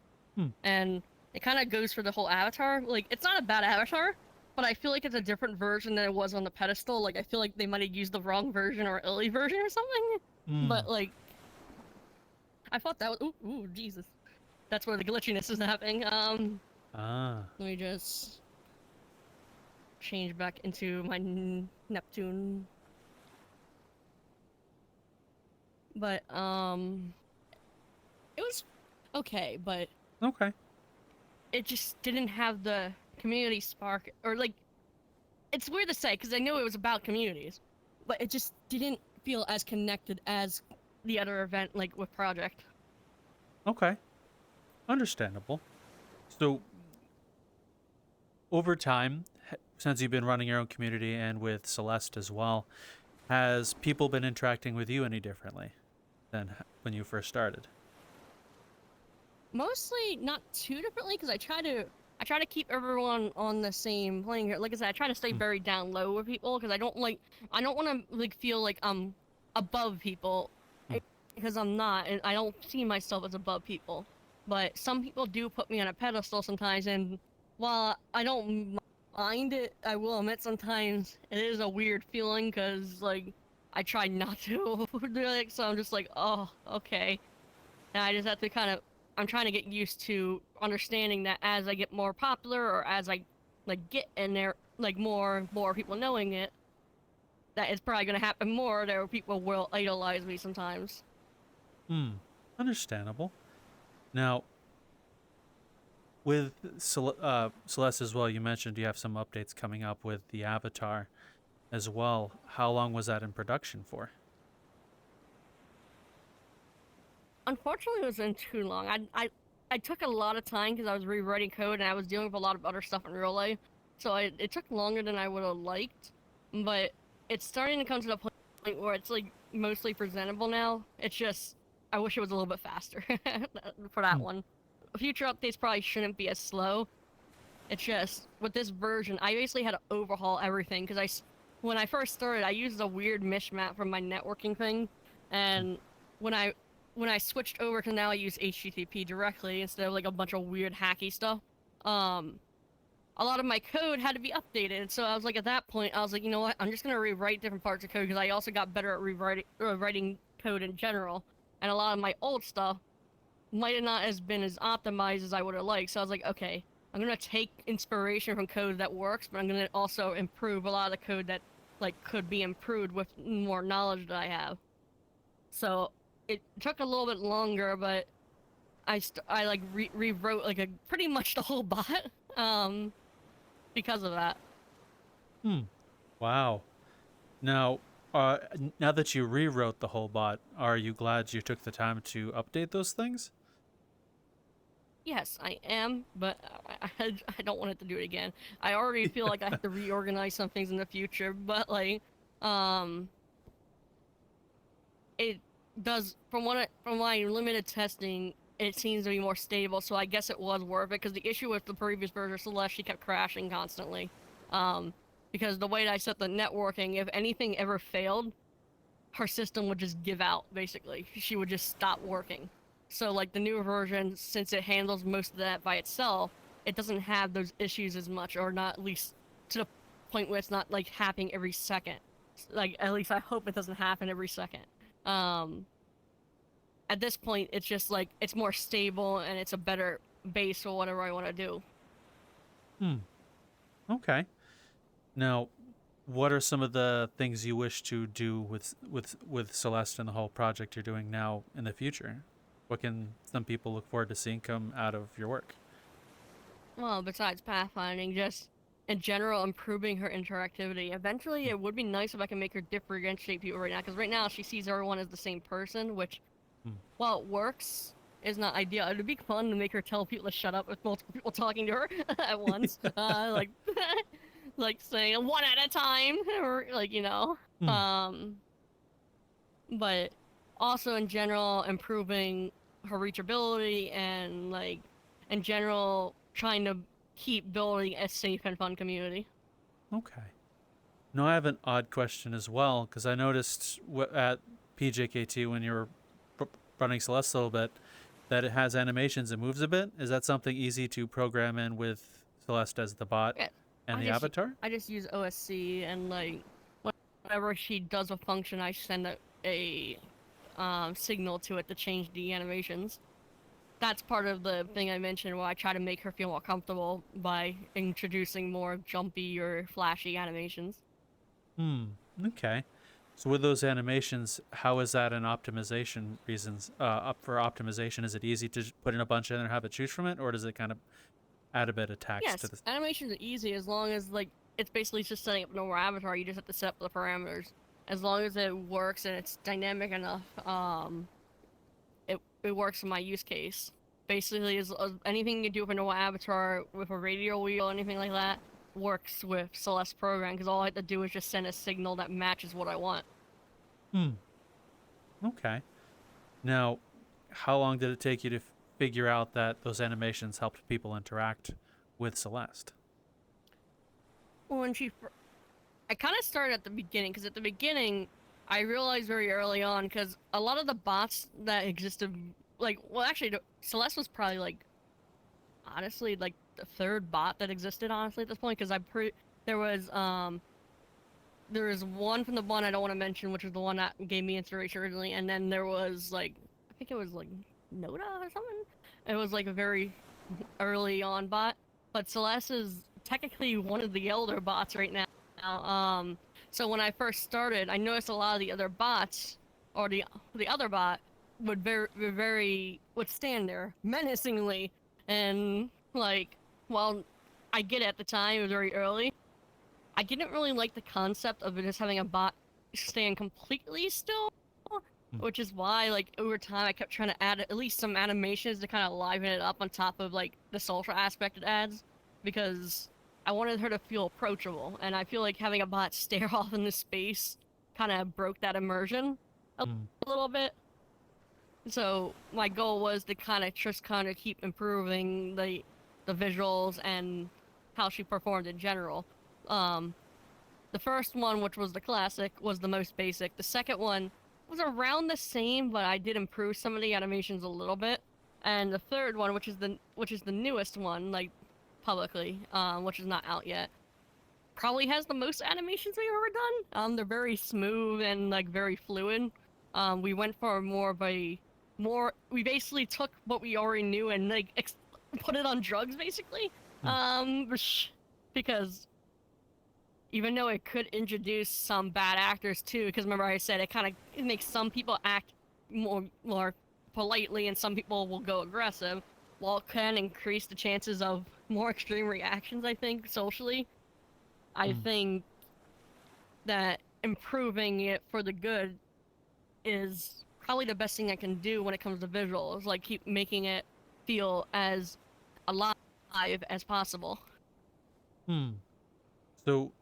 and it kind of goes for the whole avatar. Like, it's not a bad avatar, but I feel like it's a different version than it was on the pedestal. Like, I feel like they might have used the wrong version or early version or something. But like, I thought that was ooh Jesus, that's where the glitchiness is happening. Let me just change back into my Neptune. But it was okay, but Okay. it just didn't have the community spark, or like, it's weird to say because I knew it was about communities, but it just didn't feel as connected as the other event, like with Project. Okay. Understandable. So, over time, since you've been running your own community and with Celeste as well, has people been interacting with you any differently than when you first started? Mostly not too differently because I try to keep everyone on the same playing here. Like I said, I try to stay very down low with people because I don't want to like feel like I'm above people, because I'm not, and I don't see myself as above people. But some people do put me on a pedestal sometimes, and while I don't mind it, I will admit sometimes it is a weird feeling because like I try not to do it, so I'm just like, oh, okay. And I just have to kind of, I'm trying to get used to understanding that as I get more popular, or as I like get in there, like more people knowing it, that it's probably gonna happen more. There people will idolize me sometimes. Understandable. Now, with Celeste as well, you mentioned you have some updates coming up with the avatar as well. How long was that in production for? Unfortunately, it wasn't too long. I took a lot of time because I was rewriting code and I was dealing with a lot of other stuff in real life, so it took longer than I would have liked. But it's starting to come to the point where it's like mostly presentable now. It's just I wish it was a little bit faster for that one. Future updates probably shouldn't be as slow. It's just with this version, I basically had to overhaul everything because when I first started, I used a weird mishmap from my networking thing, and when I switched over to now I use HTTP directly instead of like a bunch of weird hacky stuff. A lot of my code had to be updated, so I was like, at that point, I was like, you know what? I'm just gonna rewrite different parts of code because I also got better at writing code in general, and a lot of my old stuff might have not has been as optimized as I would have liked. So I was like, okay, I'm gonna take inspiration from code that works, but I'm gonna also improve a lot of the code that like could be improved with more knowledge that I have. So it took a little bit longer, but I like rewrote like pretty much the whole bot because of that. Wow. Now, now that you rewrote the whole bot, are you glad you took the time to update those things? Yes, I am, but I don't want it to do it again. I already feel like I have to reorganize some things in the future, but like, it does from my limited testing, it seems to be more stable. So I guess it was worth it because the issue with the previous version of Celeste, she kept crashing constantly. Because the way that I set the networking, if anything ever failed, her system would just give out. Basically, she would just stop working. So like the newer version, since it handles most of that by itself, it doesn't have those issues as much, or not at least to the point where it's not like happening every second. Like at least I hope it doesn't happen every second. At this point, it's just like it's more stable and it's a better base for whatever I want to do. Okay. Now, what are some of the things you wish to do with Celeste and the whole project you're doing now in the future? What can some people look forward to seeing come out of your work? Well, besides pathfinding, just in general improving her interactivity. Eventually, it would be nice if I can make her differentiate people right now, because right now she sees everyone as the same person, which, while it works, is not ideal. It would be fun to make her tell people to shut up with multiple people talking to her at once. Like, like saying one at a time, or like, you know. But also in general, improving her reachability and like, in general, trying to keep building a safe and fun community. Okay. No, I have an odd question as well, because I noticed at PJKT when you were running Celeste a little bit that it has animations and moves a bit. Is that something easy to program in with Celeste as the bot Yeah, and the avatar? I just use OSC, and like whenever she does a function, I send a signal to it to change the animations. That's part of the thing I mentioned where I try to make her feel more comfortable by introducing more jumpy or flashy animations. Okay. So with those animations, how is that in optimization reasons? Up for optimization, is it easy to put in a bunch in there and have it choose from it, or does it kind of add a bit of text to Yes, this? animations are easy as long as like it's basically just setting up a normal avatar. You just have to set up the parameters. As long as it works and it's dynamic enough, it works in my use case. Basically, is anything you do with a normal avatar, with a radial wheel, anything like that, works with Celeste program because all I have to do is just send a signal that matches what I want. Okay. Now, how long did it take you to figure out that those animations helped people interact with Celeste? When I kind of started at the beginning because at the beginning, I realized very early on because a lot of the bots that existed, actually, Celeste was probably honestly, the third bot that existed honestly at this point because there was there was one from the one I don't want to mention, which was the one that gave me inspiration originally, and then there was I think it was Noda or something. It was a very early on bot, but Celeste is technically one of the elder bots right now. So when I first started, I noticed a lot of the other bots, or the other bot, would would stand there menacingly, and while I get it at the time, it was very early. I didn't really like the concept of just having a bot stand completely still, which is why over time I kept trying to add at least some animations to kind of liven it up on top of the social aspect it adds, because I wanted her to feel approachable, and I feel like having a bot stare off into space kind of broke that immersion a little bit. So my goal was to kind of keep improving the visuals and how she performed in general. The first one, which was the classic, was the most basic. The second one was around the same, but I did improve some of the animations a little bit. And the third one, which is the newest one, publicly, which is not out yet, probably has the most animations we've ever done. They're very smooth and very fluid. We went for we basically took what we already knew and put it on drugs basically. Because even though it could introduce some bad actors too, because remember I said it makes some people act more politely and some people will go aggressive, while it can increase the chances of more extreme reactions, I think, socially. I think that improving it for the good is probably the best thing I can do when it comes to visuals. Keep making it feel as alive as possible. So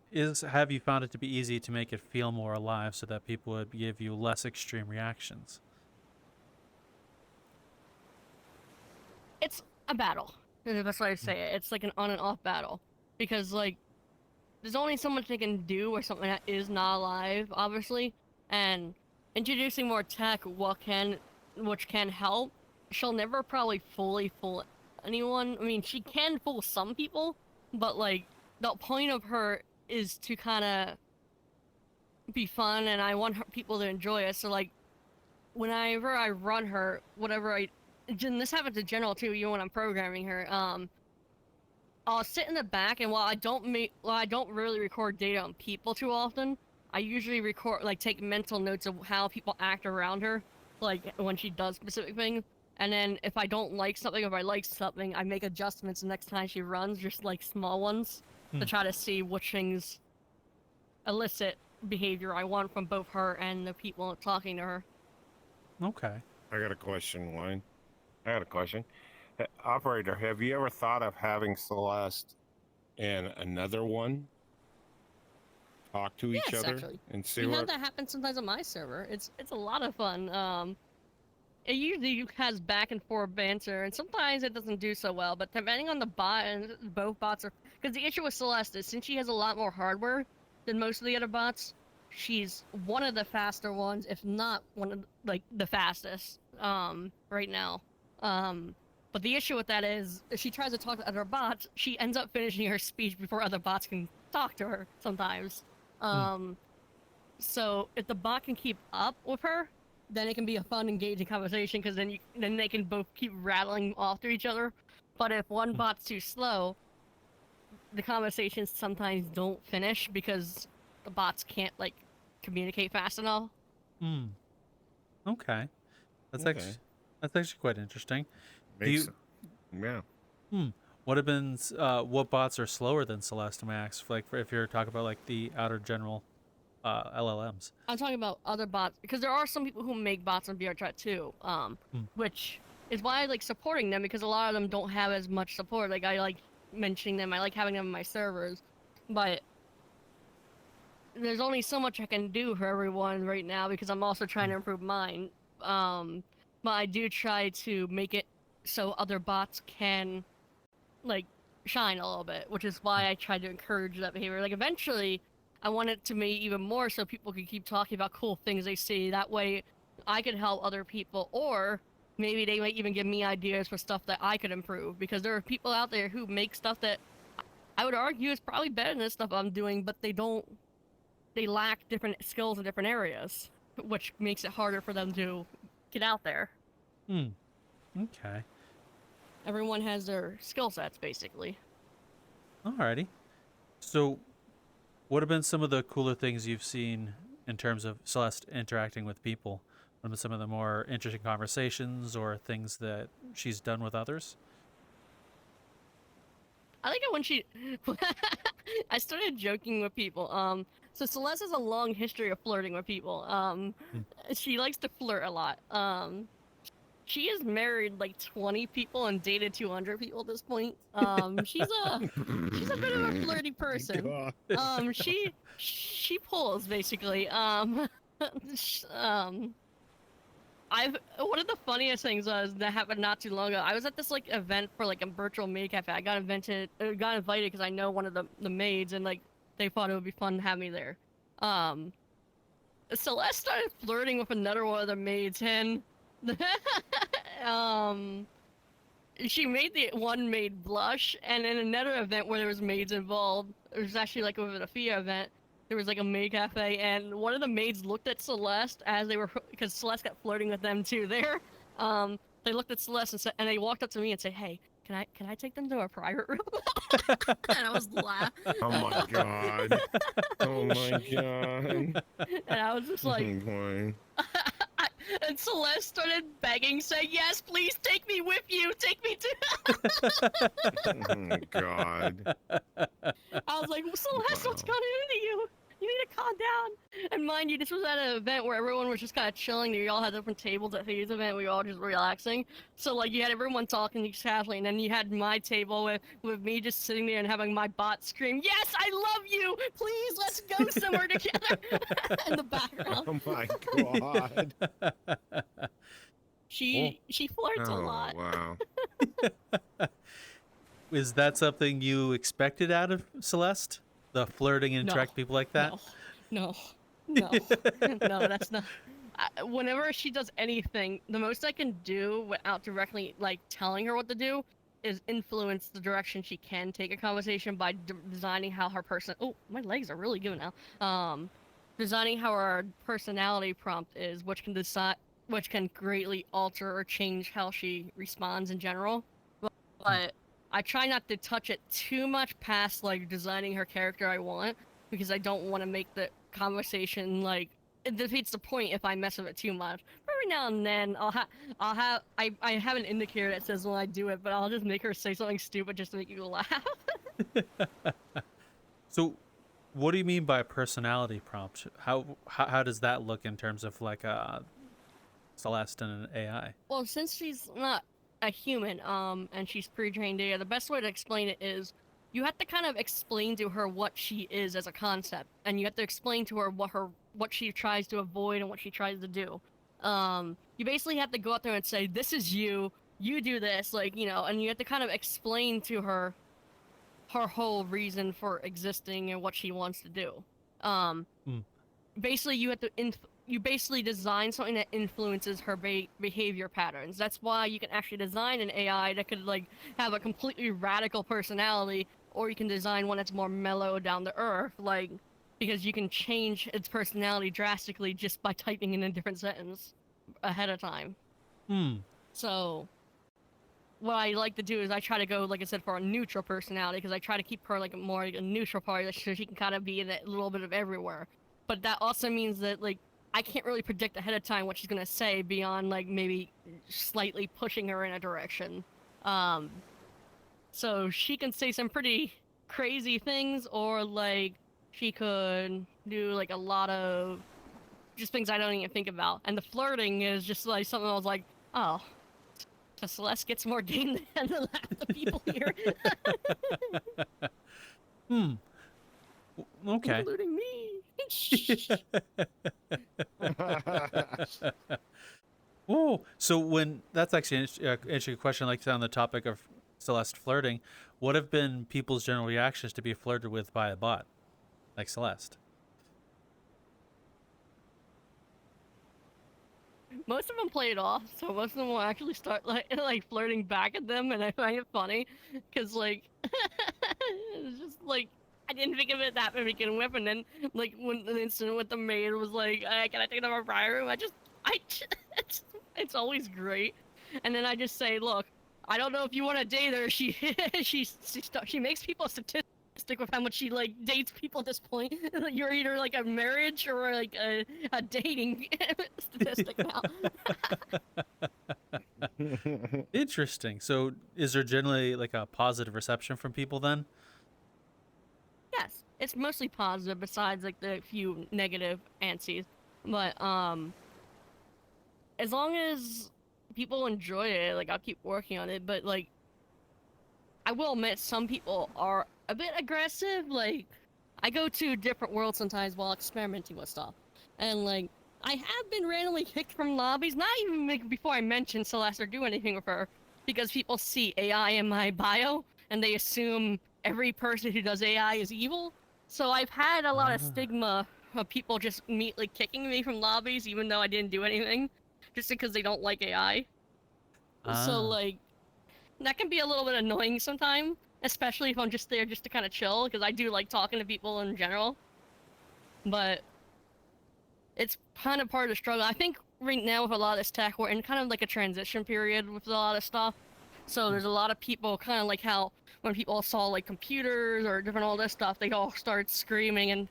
have you found it to be easy to make it feel more alive so that people would give you less extreme reactions? It's a battle. Is the best way to say it. It's an on and off battle. Because there's only so much they can do or something that is not alive, obviously. And introducing more tech which can help. She'll never probably fully fool anyone. I mean, she can fool some people, but the point of her is to kind of be fun, and I want people to enjoy it. So whenever I run her, and this happens in general too, even when I'm programming her, I'll sit in the back, and while I don't really record data on people too often, I usually take mental notes of how people act around her, when she does specific things. And then if I don't like something, or if I like something, I make adjustments the next time she runs, just small ones, to try to see which things elicit behavior I want from both her and the people talking to her. Okay. I got a question, Wayne. I got a question. Operator, have you ever thought of having Celeste and another one talk to each other Actually. and see we have that happen sometimes on my server. It's a lot of fun. It usually has back and forth banter, and sometimes it doesn't do so well, but depending on the bot, and both bots are... Because the issue with Celeste is, since she has a lot more hardware, than most of the other bots. She's one of the faster ones, if not one of the fastest right now. But the issue with that is if she tries to talk to other bots, she ends up finishing her speech before other bots can talk to her sometimes. So if the bot can keep up with her, then it can be a fun, engaging conversation because then they can both keep rattling off to each other. But if one bot's too slow, the conversations sometimes don't finish because the bots can't communicate fast enough. Okay. That's actually quite interesting. Yeah. What have been what bots are slower than Celeste Max? If you're talking about the outer general LLMs. I'm talking about other bots because there are some people who make bots on VRChat too, which is why I like supporting them because a lot of them don't have as much support. Like I like mentioning them, I like having them in my servers, but there's only so much I can do for everyone right now because I'm also trying to improve mine. But I do try to make it so other bots can shine a little bit, which is why I try to encourage that behavior. Like eventually I want it to be even more so people can keep talking about cool things they see. That way I could help other people, or maybe they might even give me ideas for stuff that I could improve because there are people out there who make stuff that I would argue is probably better than the stuff I'm doing, but they lack different skills in different areas, which makes it harder for them to get out there. Okay. Everyone has their skill sets, basically. Alrighty. So, what have been some of the cooler things you've seen in terms of Celeste interacting with people? What have been some of the more interesting conversations or things that she's done with others? I like it when she... I started joking with people. So Celeste has a long history of flirting with people. She likes to flirt a lot. She has married 20 people and dated 200 people at this point. She's a bit of a flirty person. She pulls basically. One of the funniest things was that happened not too long ago. I was at this event for a virtual maid cafe. I got invited because I know one of the maids and they thought it would be fun to have me there. Celeste started flirting with another one of the maids and she made the one maid blush, and in another event where there was maids involved, it was actually with a FIA event, there was a maid cafe, and one of the maids looked at Celeste as they were, because Celeste got flirting with them too there. They looked at Celeste and they walked up to me and said, "Hey, can I take them to a private room?" And I was laughing. Oh my god. Oh my god. And I was just like, boy. and Celeste started begging, saying, "Yes, please take me with you. Take me to." Oh my god. I was like, well, Celeste, what's going on to you? You need to calm down. And mind you, this was at an event where everyone was just kind of chilling. You all had different tables at the event. We were all just relaxing. So you had everyone talking just casually, and then you had my table with me just sitting there and having my bot scream, "Yes, I love you. Please, let's go somewhere together." In the background. Oh my god. She flirts a lot. Wow. Is that something you expected out of Celeste? The flirting and interact people like that? No, that's not. Whenever she does anything, the most I can do without directly telling her what to do is influence the direction she can take a conversation by designing how her person. Oh, my legs are really good now. Designing how her personality prompt is, which can greatly alter or change how she responds in general. But I try not to touch it too much past designing her character I want, because I don't want to make the conversation it defeats the point if I mess with it too much. But every now and then I have an indicator that says when I do it, but I'll just make her say something stupid just to make you laugh. So, what do you mean by personality prompt? How does that look in terms of Celeste and an AI? Well, since she's not a human, and she's pre-trained data, the best way to explain it is you have to kind of explain to her what she is as a concept, and you have to explain to her what she tries to avoid and what she tries to do. You basically have to go out there and say, "This is you do this," and you have to kind of explain to her whole reason for existing and what she wants to do. Mm. Basically you have to you basically design something that influences her behavior patterns. That's why you can actually design an AI that could like have a completely radical personality, or you can design one that's more mellow, down to earth, like, because you can change its personality drastically just by typing in a different sentence ahead of time. Hmm. So what I like to do is I try to go, like I said, for a neutral personality, because I try to keep her like more like a neutral part, so she can kind of be in a little bit of everywhere. But that also means that like I can't really predict ahead of time what she's gonna say beyond like maybe slightly pushing her in a direction. So she can say some pretty crazy things, or like she could do like a lot of just things I don't even think about. And the flirting is just like something I was like, oh, so Celeste gets more game than the half the people here, Hmm. Okay. including me. Oh, so when that's actually an interesting question, like on the topic of Celeste flirting, what have been people's general reactions to be flirted with by a bot like Celeste? Most of them play it off, so most of them will actually start like flirting back at them, and I find it funny, because like it's just like I didn't think of it that way to begin with, and then like when the incident with the maid was like, can I take them to my room? It's always great, and then I just say, look, I don't know if you want to date her. She makes people a statistic with how much she like dates people at this point. You're either like a marriage or like a dating statistic now. Interesting. So is there generally like a positive reception from people then? Yes, it's mostly positive besides like the few negative ansies. But as long as people enjoy it, like I'll keep working on it. But like I will admit some people are a bit aggressive. Like I go to different worlds sometimes while experimenting with stuff. And like I have been randomly kicked from lobbies, not even like, before I mention Celeste or do anything with her, because people see AI in my bio and they assume every person who does AI is evil. So I've had a lot of stigma of people just immediately kicking me from lobbies even though I didn't do anything, just because they don't like AI. So like that can be a little bit annoying sometimes, especially if I'm just there just to kind of chill, because I do like talking to people in general. But it's kind of part of the struggle. I think right now with a lot of this tech, we're in kind of like a transition period with a lot of stuff. So there's a lot of people kind of like how when people saw like computers or different all this stuff, they all start screaming and,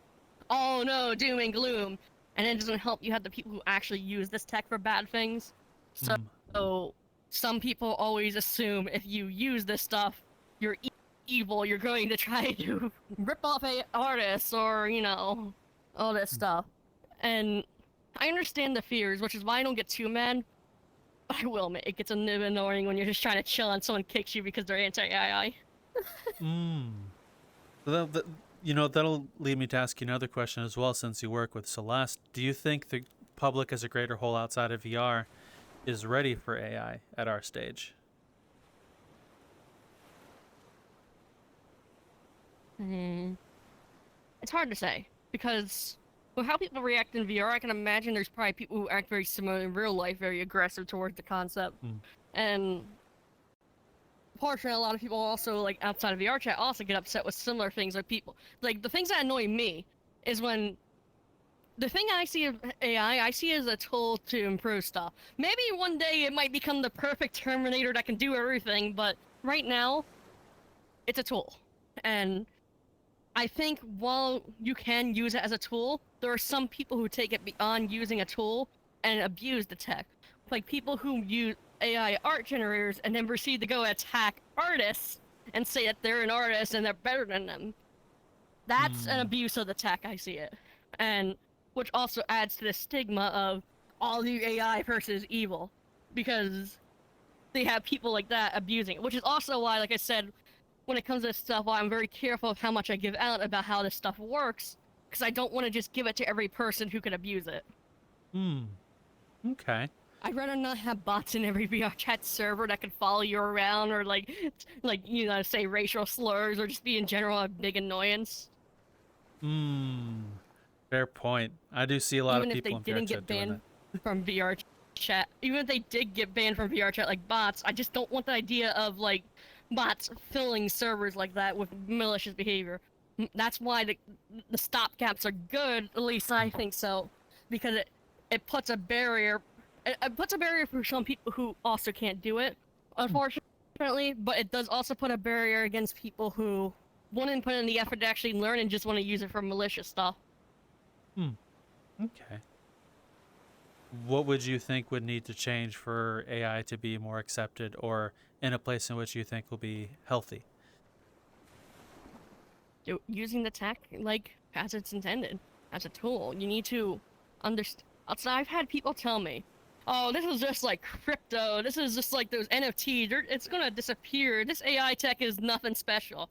oh no, doom and gloom. And it doesn't help you have the people who actually use this tech for bad things. So some people always assume if you use this stuff, you're evil, you're going to try to rip off artists or, you know, all this stuff. And I understand the fears, which is why I don't get too mad. But I will admit, it gets a bit annoying when you're just trying to chill and someone kicks you because they're anti-AI. So you know, that'll lead me to ask you another question as well, since you work with Celeste. Do you think the public as a greater whole outside of VR is ready for AI at our stage? It's hard to say, because with how people react in VR, I can imagine there's probably people who act very similar in real life, very aggressive towards the concept. And fortunately, a lot of people also, like, outside of VRchat also get upset with similar things, like people. Like, the things that annoy me is when the thing I see of AI, I see as a tool to improve stuff. Maybe one day it might become the perfect Terminator that can do everything, but right now, it's a tool. And I think while you can use it as a tool, there are some people who take it beyond using a tool and abuse the tech. Like people who use AI art generators and then proceed to go attack artists and say that they're an artist and they're better than them. That's an abuse of the tech, I see it. And which also adds to the stigma of all the AI versus evil, because they have people like that abusing it, which is also why, like I said, when it comes to this stuff, why I'm very careful of how much I give out about how this stuff works, because I don't want to just give it to every person who could abuse it. Okay. I'd rather not have bots in every VRchat server that could follow you around or like you know, say racial slurs or just be in general a big annoyance. Fair point. I do see a lot Even of if they people in didn't VRChat get doing banned that. from VR chat, even if they did get banned from VR chat like bots, I just don't want the idea of like bots filling servers like that with malicious behavior. That's why the stopgaps are good, at least I think so, because it puts a barrier. It puts a barrier for some people who also can't do it, unfortunately, but it does also put a barrier against people who wouldn't put in the effort to actually learn and just want to use it for malicious stuff. Okay. What would you think would need to change for AI to be more accepted or in a place in which you think will be healthy? Using the tech like as it's intended, as a tool. You need to understand. I've had people tell me, "Oh, this is just like crypto. This is just like those NFTs. It's gonna disappear. This AI tech is nothing special."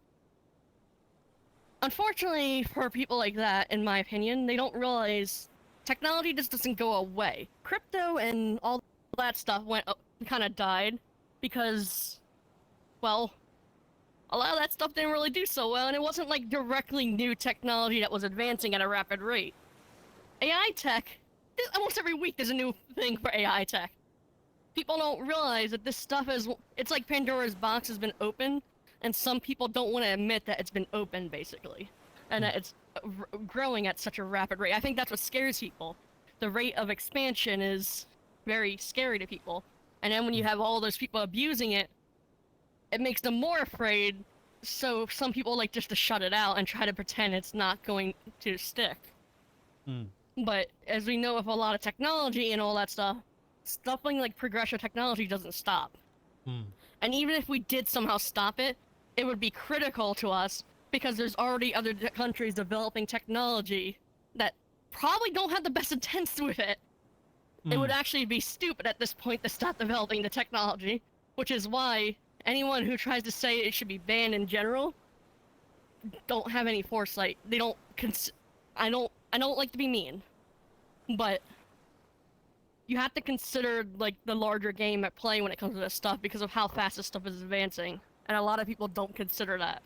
Unfortunately, for people like that, in my opinion, they don't realize technology just doesn't go away. Crypto and all that stuff kind of died because, well, a lot of that stuff didn't really do so well, and it wasn't like directly new technology that was advancing at a rapid rate. AI tech, almost every week there's a new thing for AI tech. People don't realize that this stuff it's like Pandora's box has been opened, and some people don't want to admit that it's been opened, basically. And that it's growing at such a rapid rate. I think that's what scares people. The rate of expansion is very scary to people. And then when you have all those people abusing it, it makes them more afraid, so some people like just to shut it out and try to pretend it's not going to stick. But as we know with a lot of technology and all that stuff like progressive technology doesn't stop. And even if we did somehow stop it, it would be critical to us because there's already other countries developing technology that probably don't have the best intents with it. It would actually be stupid at this point to stop developing the technology, which is why anyone who tries to say it should be banned in general don't have any foresight. They don't I don't like to be mean, but you have to consider like the larger game at play when it comes to this stuff because of how fast this stuff is advancing, and a lot of people don't consider that.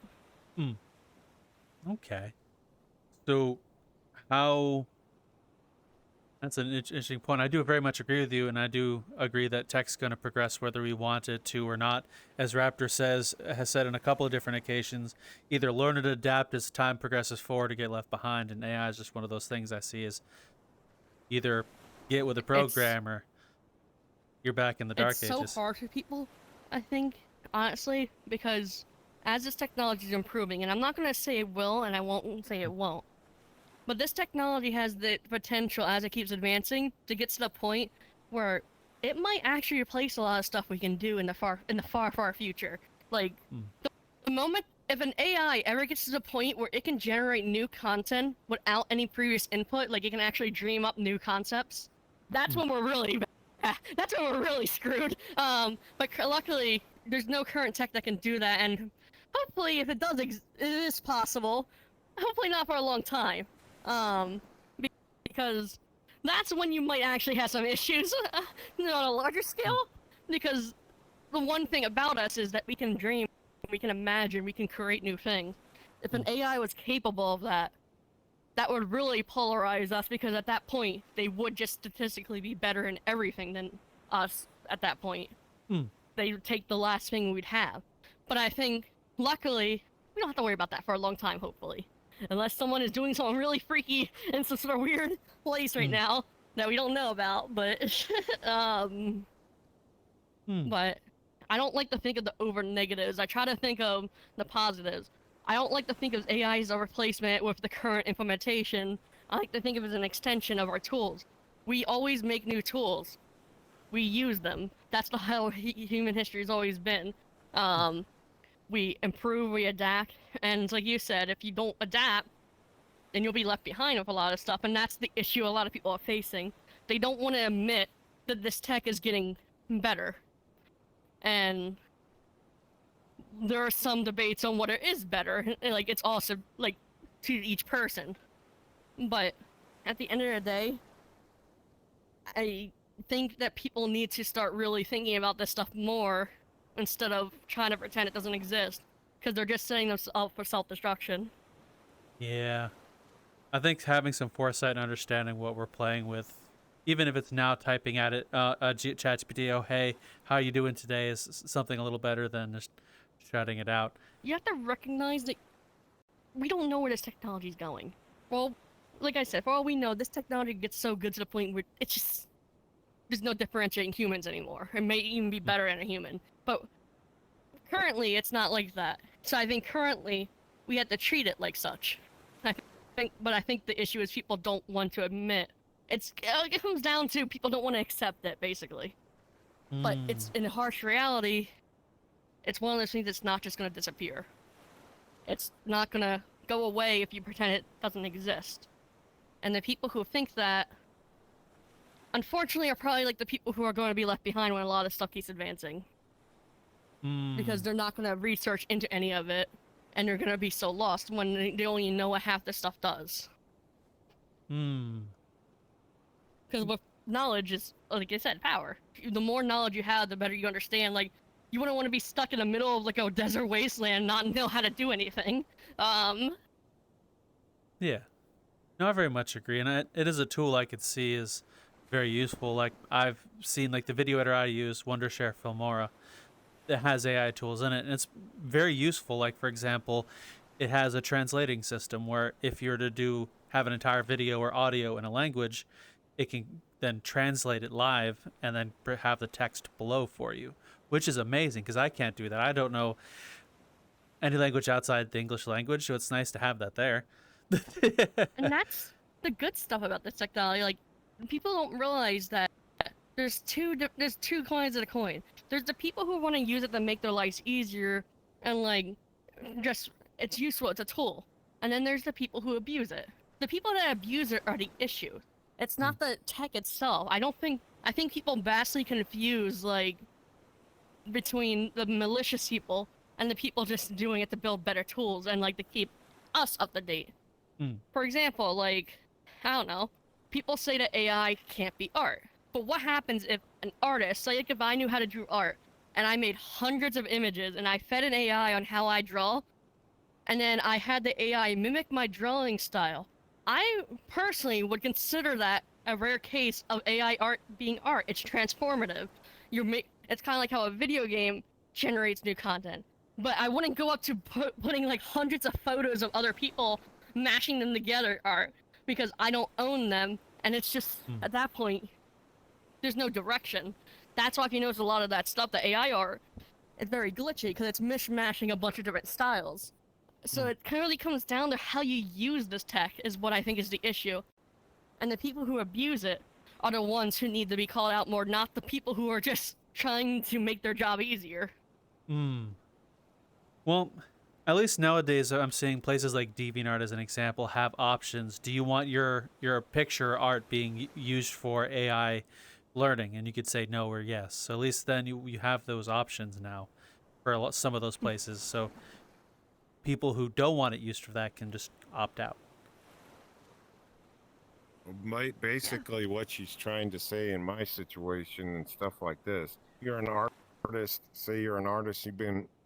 Okay. So how that's an interesting point. I do very much agree with you, and I do agree that tech's going to progress whether we want it to or not. As Raptor has said on a couple of different occasions, either learn and adapt as time progresses forward or get left behind, and AI is just one of those things I see as either get with the program or you're back in the dark ages. It's so hard for people, I think, honestly, because as this technology is improving, and I'm not going to say it will, and I won't say it won't, but this technology has the potential, as it keeps advancing, to get to the point where it might actually replace a lot of stuff we can do in the far future. Like, the moment if an AI ever gets to the point where it can generate new content without any previous input, like it can actually dream up new concepts, that's when we're really that's when we're really screwed. But luckily, there's no current tech that can do that, and hopefully, if it does, it is possible. Hopefully, not for a long time. Because that's when you might actually have some issues on a larger scale. Because the one thing about us is that we can dream, we can imagine, we can create new things. If an AI was capable of that, that would really polarize us, because at that point, they would just statistically be better in everything than us at that point. They would take the last thing we'd have. But I think, luckily, we don't have to worry about that for a long time, hopefully. Unless someone is doing something really freaky in some sort of weird place right now that we don't know about, but but I don't like to think of the over negatives. I try to think of the positives. I don't like to think of AI as a replacement with the current implementation. I like to think of it as an extension of our tools. We always make new tools. We use them. That's how human history has always been. We improve, we adapt, and like you said, if you don't adapt, then you'll be left behind with a lot of stuff, and that's the issue a lot of people are facing. They don't want to admit that this tech is getting better. And there are some debates on what it is better. Like, it's also, like, to each person. But at the end of the day, I think that people need to start really thinking about this stuff more instead of trying to pretend it doesn't exist, because they're just setting themselves up for self-destruction. Yeah. I think having some foresight and understanding what we're playing with, even if it's now typing at it, ChatGPT, oh hey, how you doing today, is something a little better than just shouting it out. You have to recognize that we don't know where this technology is going. Well, like I said, for all we know, this technology gets so good to the point where it's just there's no differentiating humans anymore. It may even be better than a human, but currently it's not like that. So I think currently we have to treat it like such. But I think the issue is people don't want to admit. It comes down to people don't want to accept it, basically. But it's in harsh reality. It's one of those things that's not just going to disappear. It's not going to go away if you pretend it doesn't exist. And the people who think that, unfortunately, are probably like the people who are going to be left behind when a lot of stuff keeps advancing. Because they're not going to research into any of it, and they're going to be so lost when they only know what half the stuff does. Because with knowledge is, like I said, power. The more knowledge you have, the better you understand. Like, you wouldn't want to be stuck in the middle of like a desert wasteland, not know how to do anything. Yeah. No, I very much agree, and it is a tool I could see is very useful. Like, I've seen like the video editor I use, Wondershare Filmora, that has AI tools in it, and it's very useful. Like, for example, it has a translating system where if you're to have an entire video or audio in a language, it can then translate it live and then have the text below for you, which is amazing because I can't do that. I don't know any language outside the English language, so it's nice to have that there. And that's the good stuff about this technology. Like, people don't realize that there's two coins of the coin. There's the people who want to use it to make their lives easier and like just it's useful, it's a tool. And then there's the people who abuse it. The people that abuse it are the issue. It's not the tech itself. I think people vastly confuse like between the malicious people and the people just doing it to build better tools and like to keep us up to date. For example, like, I don't know, people say that AI can't be art. But what happens if an artist, like if I knew how to draw art and I made hundreds of images and I fed an AI on how I draw, and then I had the AI mimic my drawing style, I personally would consider that a rare case of AI art being art. It's transformative. It's kind of like how a video game generates new content. But I wouldn't go up to putting like hundreds of photos of other people mashing them together art because I don't own them, and it's just at that point there's no direction. That's why if you notice a lot of that stuff, the AI art, it's very glitchy because it's mishmashing a bunch of different styles. So it really comes down to how you use this tech is what I think is the issue. And the people who abuse it are the ones who need to be called out more, not the people who are just trying to make their job easier. Well, at least nowadays I'm seeing places like DeviantArt as an example have options. Do you want your picture art being used for AI learning? And you could say no or yes. So at least then you have those options now for some of those places. So people who don't want it used for that can just opt out. Basically, what she's trying to say in my situation and stuff like this, you're an artist, say you're an artist,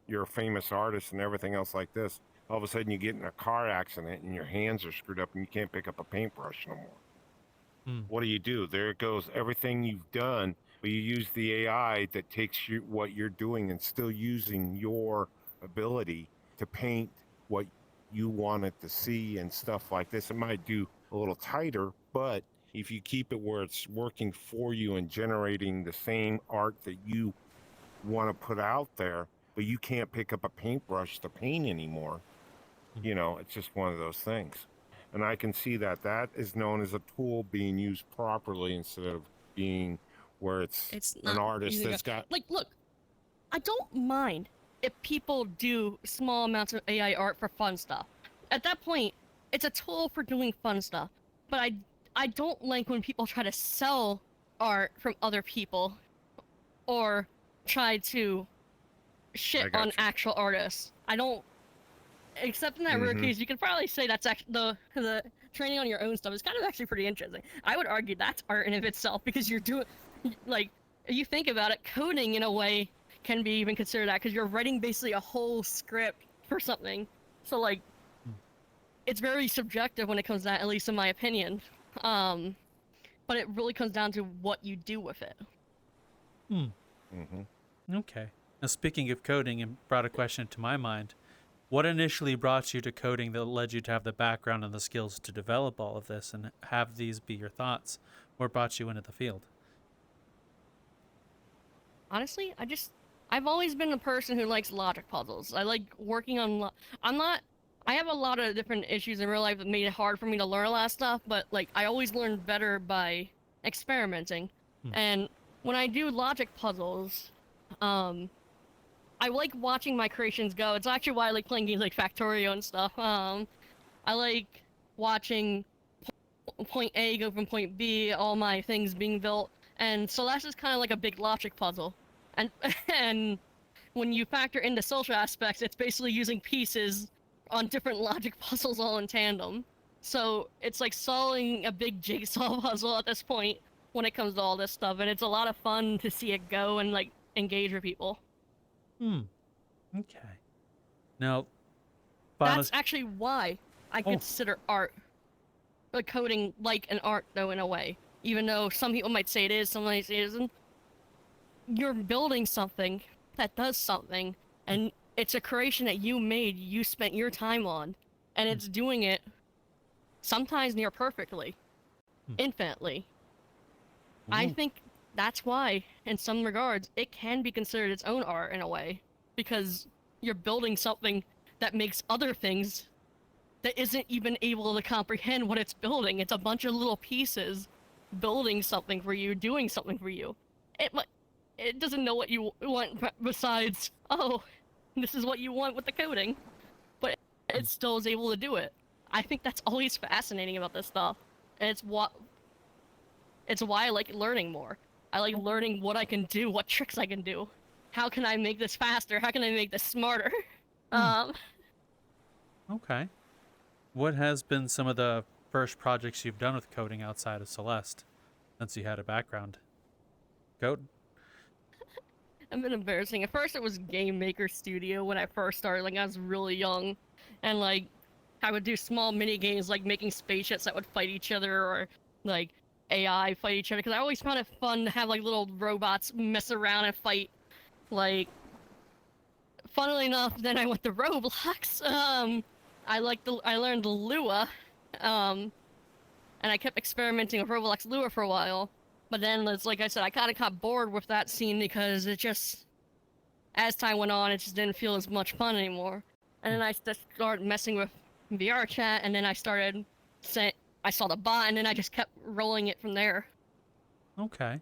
you're a famous artist and everything else like this. All of a sudden you get in a car accident and your hands are screwed up and you can't pick up a paintbrush no more. What do? There it goes. Everything you've done, but you use the AI that takes what you're doing and still using your ability to paint what you want it to see and stuff like this. It might do a little tighter, but if you keep it where it's working for you and generating the same art that you want to put out there, but you can't pick up a paintbrush to paint anymore. You know, it's just one of those things. And I can see that is known as a tool being used properly instead of being where it's an artist that's got... Like, look, I don't mind if people do small amounts of AI art for fun stuff. At that point, it's a tool for doing fun stuff. But I don't like when people try to sell art from other people or try to shit on actual artists. I don't, except in that rare case, you could probably say that's actually the training on your own stuff is kind of actually pretty interesting. I would argue that's art in of itself because you're doing, like, if you think about it, coding in a way can be even considered that because you're writing basically a whole script for something. So like, it's very subjective when it comes to that, at least in my opinion. But it really comes down to what you do with it. Okay. Now, speaking of coding, it brought a question to my mind. What initially brought you to coding that led you to have the background and the skills to develop all of this and have these be your thoughts? What brought you into the field? Honestly, I've always been a person who likes logic puzzles. I like working on, I have a lot of different issues in real life that made it hard for me to learn a lot of stuff, but like, I always learn better by experimenting. And when I do logic puzzles, I like watching my creations go. It's actually why I like playing games like Factorio and stuff. I like watching point A go from point B, all my things being built, and Celeste is kind of like a big logic puzzle. And and when you factor in the social aspects, it's basically using pieces on different logic puzzles all in tandem. So it's like solving a big jigsaw puzzle at this point when it comes to all this stuff, and it's a lot of fun to see it go and like engage with people. Okay. Now, that's actually why I consider art, like coding, like an art, though, in a way. Even though some people might say it is, some might say it isn't. You're building something that does something, and it's a creation that you made, you spent your time on, and it's doing it sometimes near perfectly, infinitely. I think that's why, in some regards, it can be considered its own art in a way, because you're building something that makes other things that isn't even able to comprehend what it's building. It's a bunch of little pieces building something for you, doing something for you. It doesn't know what you want besides, oh, this is what you want with the coding, but it still is able to do it. I think that's always fascinating about this stuff, and it's why I like learning more. I like learning what I can do, what tricks I can do. How can I make this faster? How can I make this smarter? Okay. What has been some of the first projects you've done with coding outside of Celeste, since you had a background? Code? I've been embarrassing. At first it was Game Maker Studio when I first started, like I was really young. And like, I would do small mini games like making spaceships that would fight each other, or like AI fight each other, because I always found it fun to have like little robots mess around and fight. Like, funnily enough, then I went to Roblox. I learned Lua, and I kept experimenting with Roblox Lua for a while. But then, like I said, I kind of got bored with that scene because it just, as time went on, it just didn't feel as much fun anymore. And then I started messing with Vrchat, and then I saw the bot, and then I just kept rolling it from there. Okay.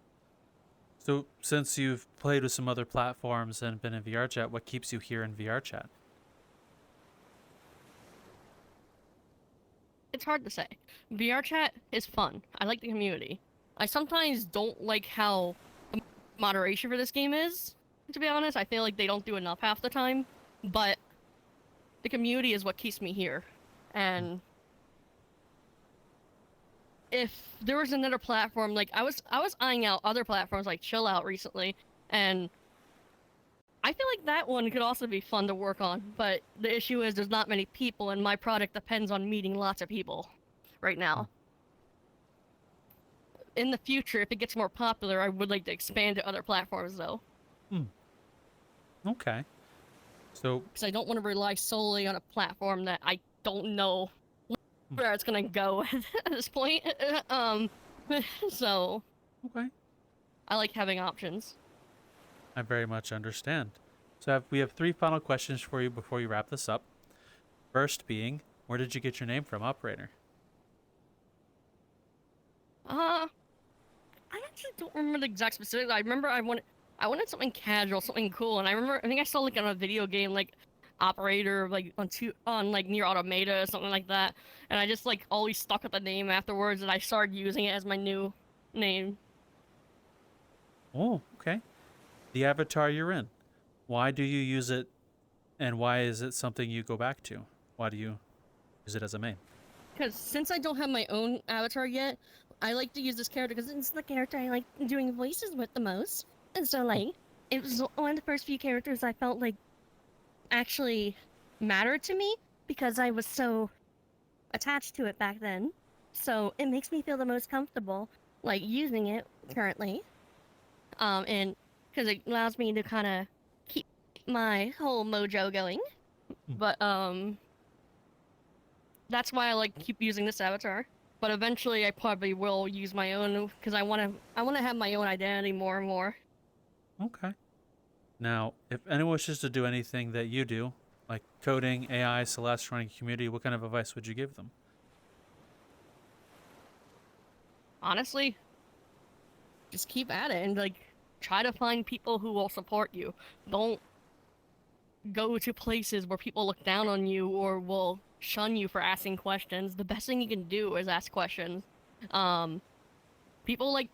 So, since you've played with some other platforms and been in Vrchat, what keeps you here in Vrchat? It's hard to say. Vrchat is fun. I like the community. I sometimes don't like how the moderation for this game is, to be honest. I feel like they don't do enough half the time, but the community is what keeps me here. And if there was another platform, like I was eyeing out other platforms like Chill Out recently, and I feel like that one could also be fun to work on, but the issue is there's not many people, and my product depends on meeting lots of people right now. In the future, if it gets more popular, I would like to expand to other platforms, though. Okay. So, because I don't want to rely solely on a platform that I don't know where it's gonna go at this point. So, okay. I like having options. I very much understand. So we have 3 final questions for you before you wrap this up. First being, where did you get your name from, Operator? I actually don't remember the exact specifics. I remember I wanted something casual, something cool, and I think I saw like on a video game like Operator, like on like Near Automata or something like that, and I just like always stuck with the name afterwards, and I started using it as my new name. Oh, okay. The avatar you're in. Why do you use it, and why is it something you go back to? Why do you use it as a main? Because since I don't have my own avatar yet, I like to use this character because it's the character I like doing voices with the most. And so, like, it was one of the first few characters I felt like actually mattered to me because I was so attached to it back then, so it makes me feel the most comfortable, like, using it currently. And because it allows me to kind of keep my whole mojo going. But, that's why I like keep using this avatar. But eventually I probably will use my own, because I want to have my own identity more and more. Okay. Now, if anyone wishes to do anything that you do, like coding, AI, Celeste, running a community, what kind of advice would you give them? Honestly, just keep at it and, like, try to find people who will support you. Don't go to places where people look down on you or will shun you for asking questions. The best thing you can do is ask questions. People, like,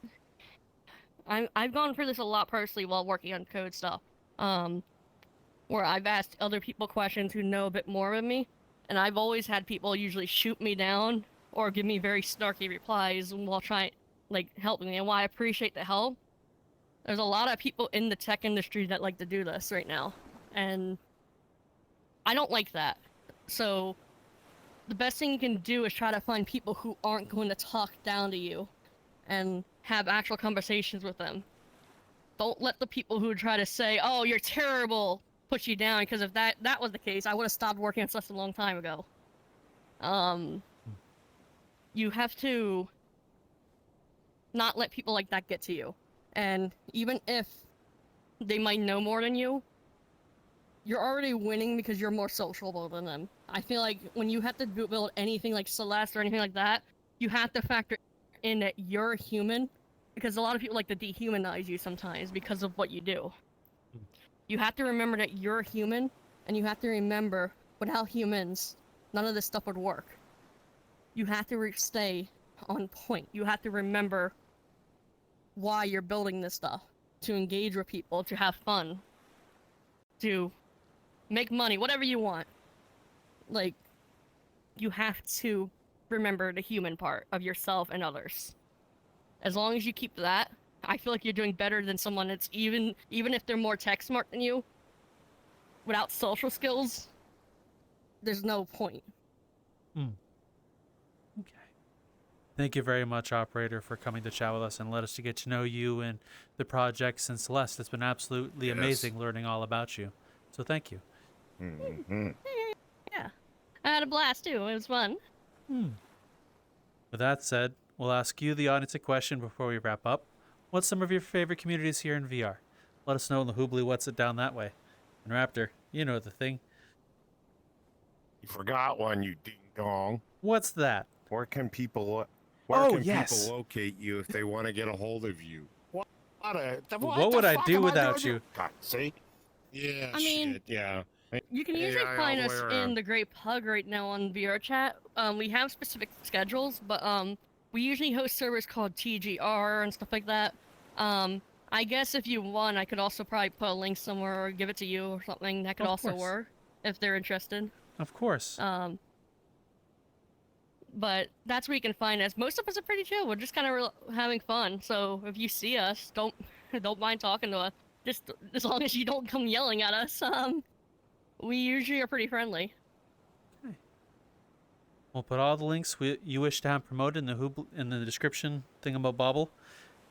I've gone through this a lot personally while working on code stuff. Where I've asked other people questions who know a bit more of me, and I've always had people usually shoot me down or give me very snarky replies while trying, like, helping me. And while I appreciate the help, there's a lot of people in the tech industry that like to do this right now, and I don't like that. So the best thing you can do is try to find people who aren't going to talk down to you and have actual conversations with them. Don't let the people who try to say, oh, you're terrible, push you down, because if that was the case, I would have stopped working on stuff a long time ago. You have to not let people like that get to you. And even if they might know more than you, you're already winning because you're more sociable than them. I feel like when you have to build anything like Celeste or anything like that, you have to factor in that you're human, because a lot of people like to dehumanize you sometimes because of what you do. You have to remember that you're human, and you have to remember without humans, none of this stuff would work. You have to stay on point. You have to remember why you're building this stuff, to engage with people, to have fun, to make money, whatever you want. Like, you have to remember the human part of yourself and others. As long as you keep that, I feel like you're doing better than someone that's even if they're more tech smart than you, without social skills, there's no point. Okay. Thank you very much, Operator, for coming to chat with us and let us to get to know you and the projects and Celeste. It's been absolutely amazing learning all about you. So thank you. Yeah. I had a blast too. It was fun. With that said, we'll ask you, the audience, a question before we wrap up. What's some of your favorite communities here in VR? Let us know in the Hoobly What's It down that way. And Raptor, you know the thing. You forgot one, you ding dong. What's that? Where can people people locate you if they want to get a hold of you? What would I do without you? God, see? Yeah, I mean, shit, yeah. You can usually find us in the Great Pug right now on VRchat. We have specific schedules, but we usually host servers called TGR and stuff like that. I guess if you want, I could also probably put a link somewhere or give it to you or something. That could also work if they're interested. Of course. But that's where you can find us. Most of us are pretty chill. We're just kind of having fun. So if you see us, don't mind talking to us. Just as long as you don't come yelling at us. We usually are pretty friendly. Okay. We'll put all the links you wish to have promoted in the description thingamabobble,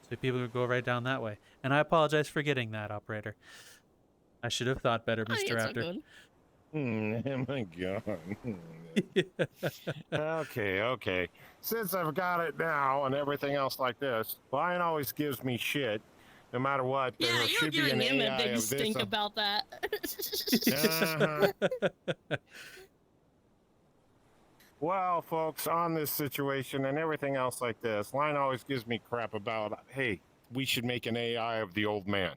so people will go right down that way. And I apologize for getting that, Operator. I should have thought better, Mr. Raptor. Oh my God. Okay. Since I've got it now and everything else like this, Lion always gives me shit. No matter what, there should be an AI a big of stink this. about that. Well, folks, on this situation and everything else like this, Lion always gives me crap about, hey, we should make an AI of the old man.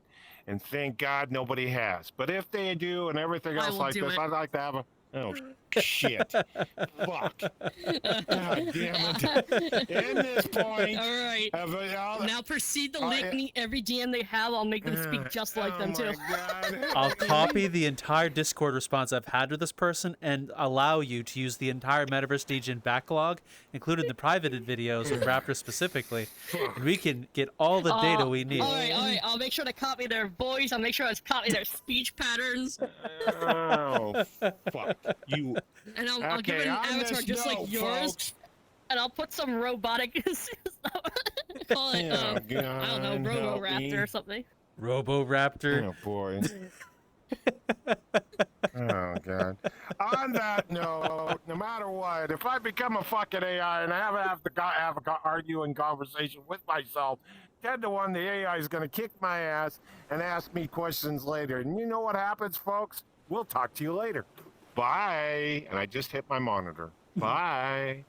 And thank God nobody has. But if they do and everything else like this, I'd like to have a... Oh, shit. Fuck. God damn it. In this point... All right. Now proceed to link me every DM they have. I'll make them speak just like them, too. I'll copy the entire Discord response I've had with this person and allow you to use the entire Metaverse Degen backlog, including the privated videos with Raptor specifically. And we can get all the data we need. All right. I'll make sure to copy their voice. I'll make sure to copy their speech patterns. Oh, fuck. You And I'll give Okay, it an on avatar this just note, like yours, folks. and I'll put some robotic call it Oh, I don't know, God, Robo help Raptor me. or something. Robo-raptor. Oh boy. Oh god. On that note, no matter what, if I become a fucking AI and I have to have a arguing conversation with myself, 10 to 1, the AI is going to kick my ass and ask me questions later. And you know what happens, folks? We'll talk to you later. Bye. And I just hit my monitor. Bye.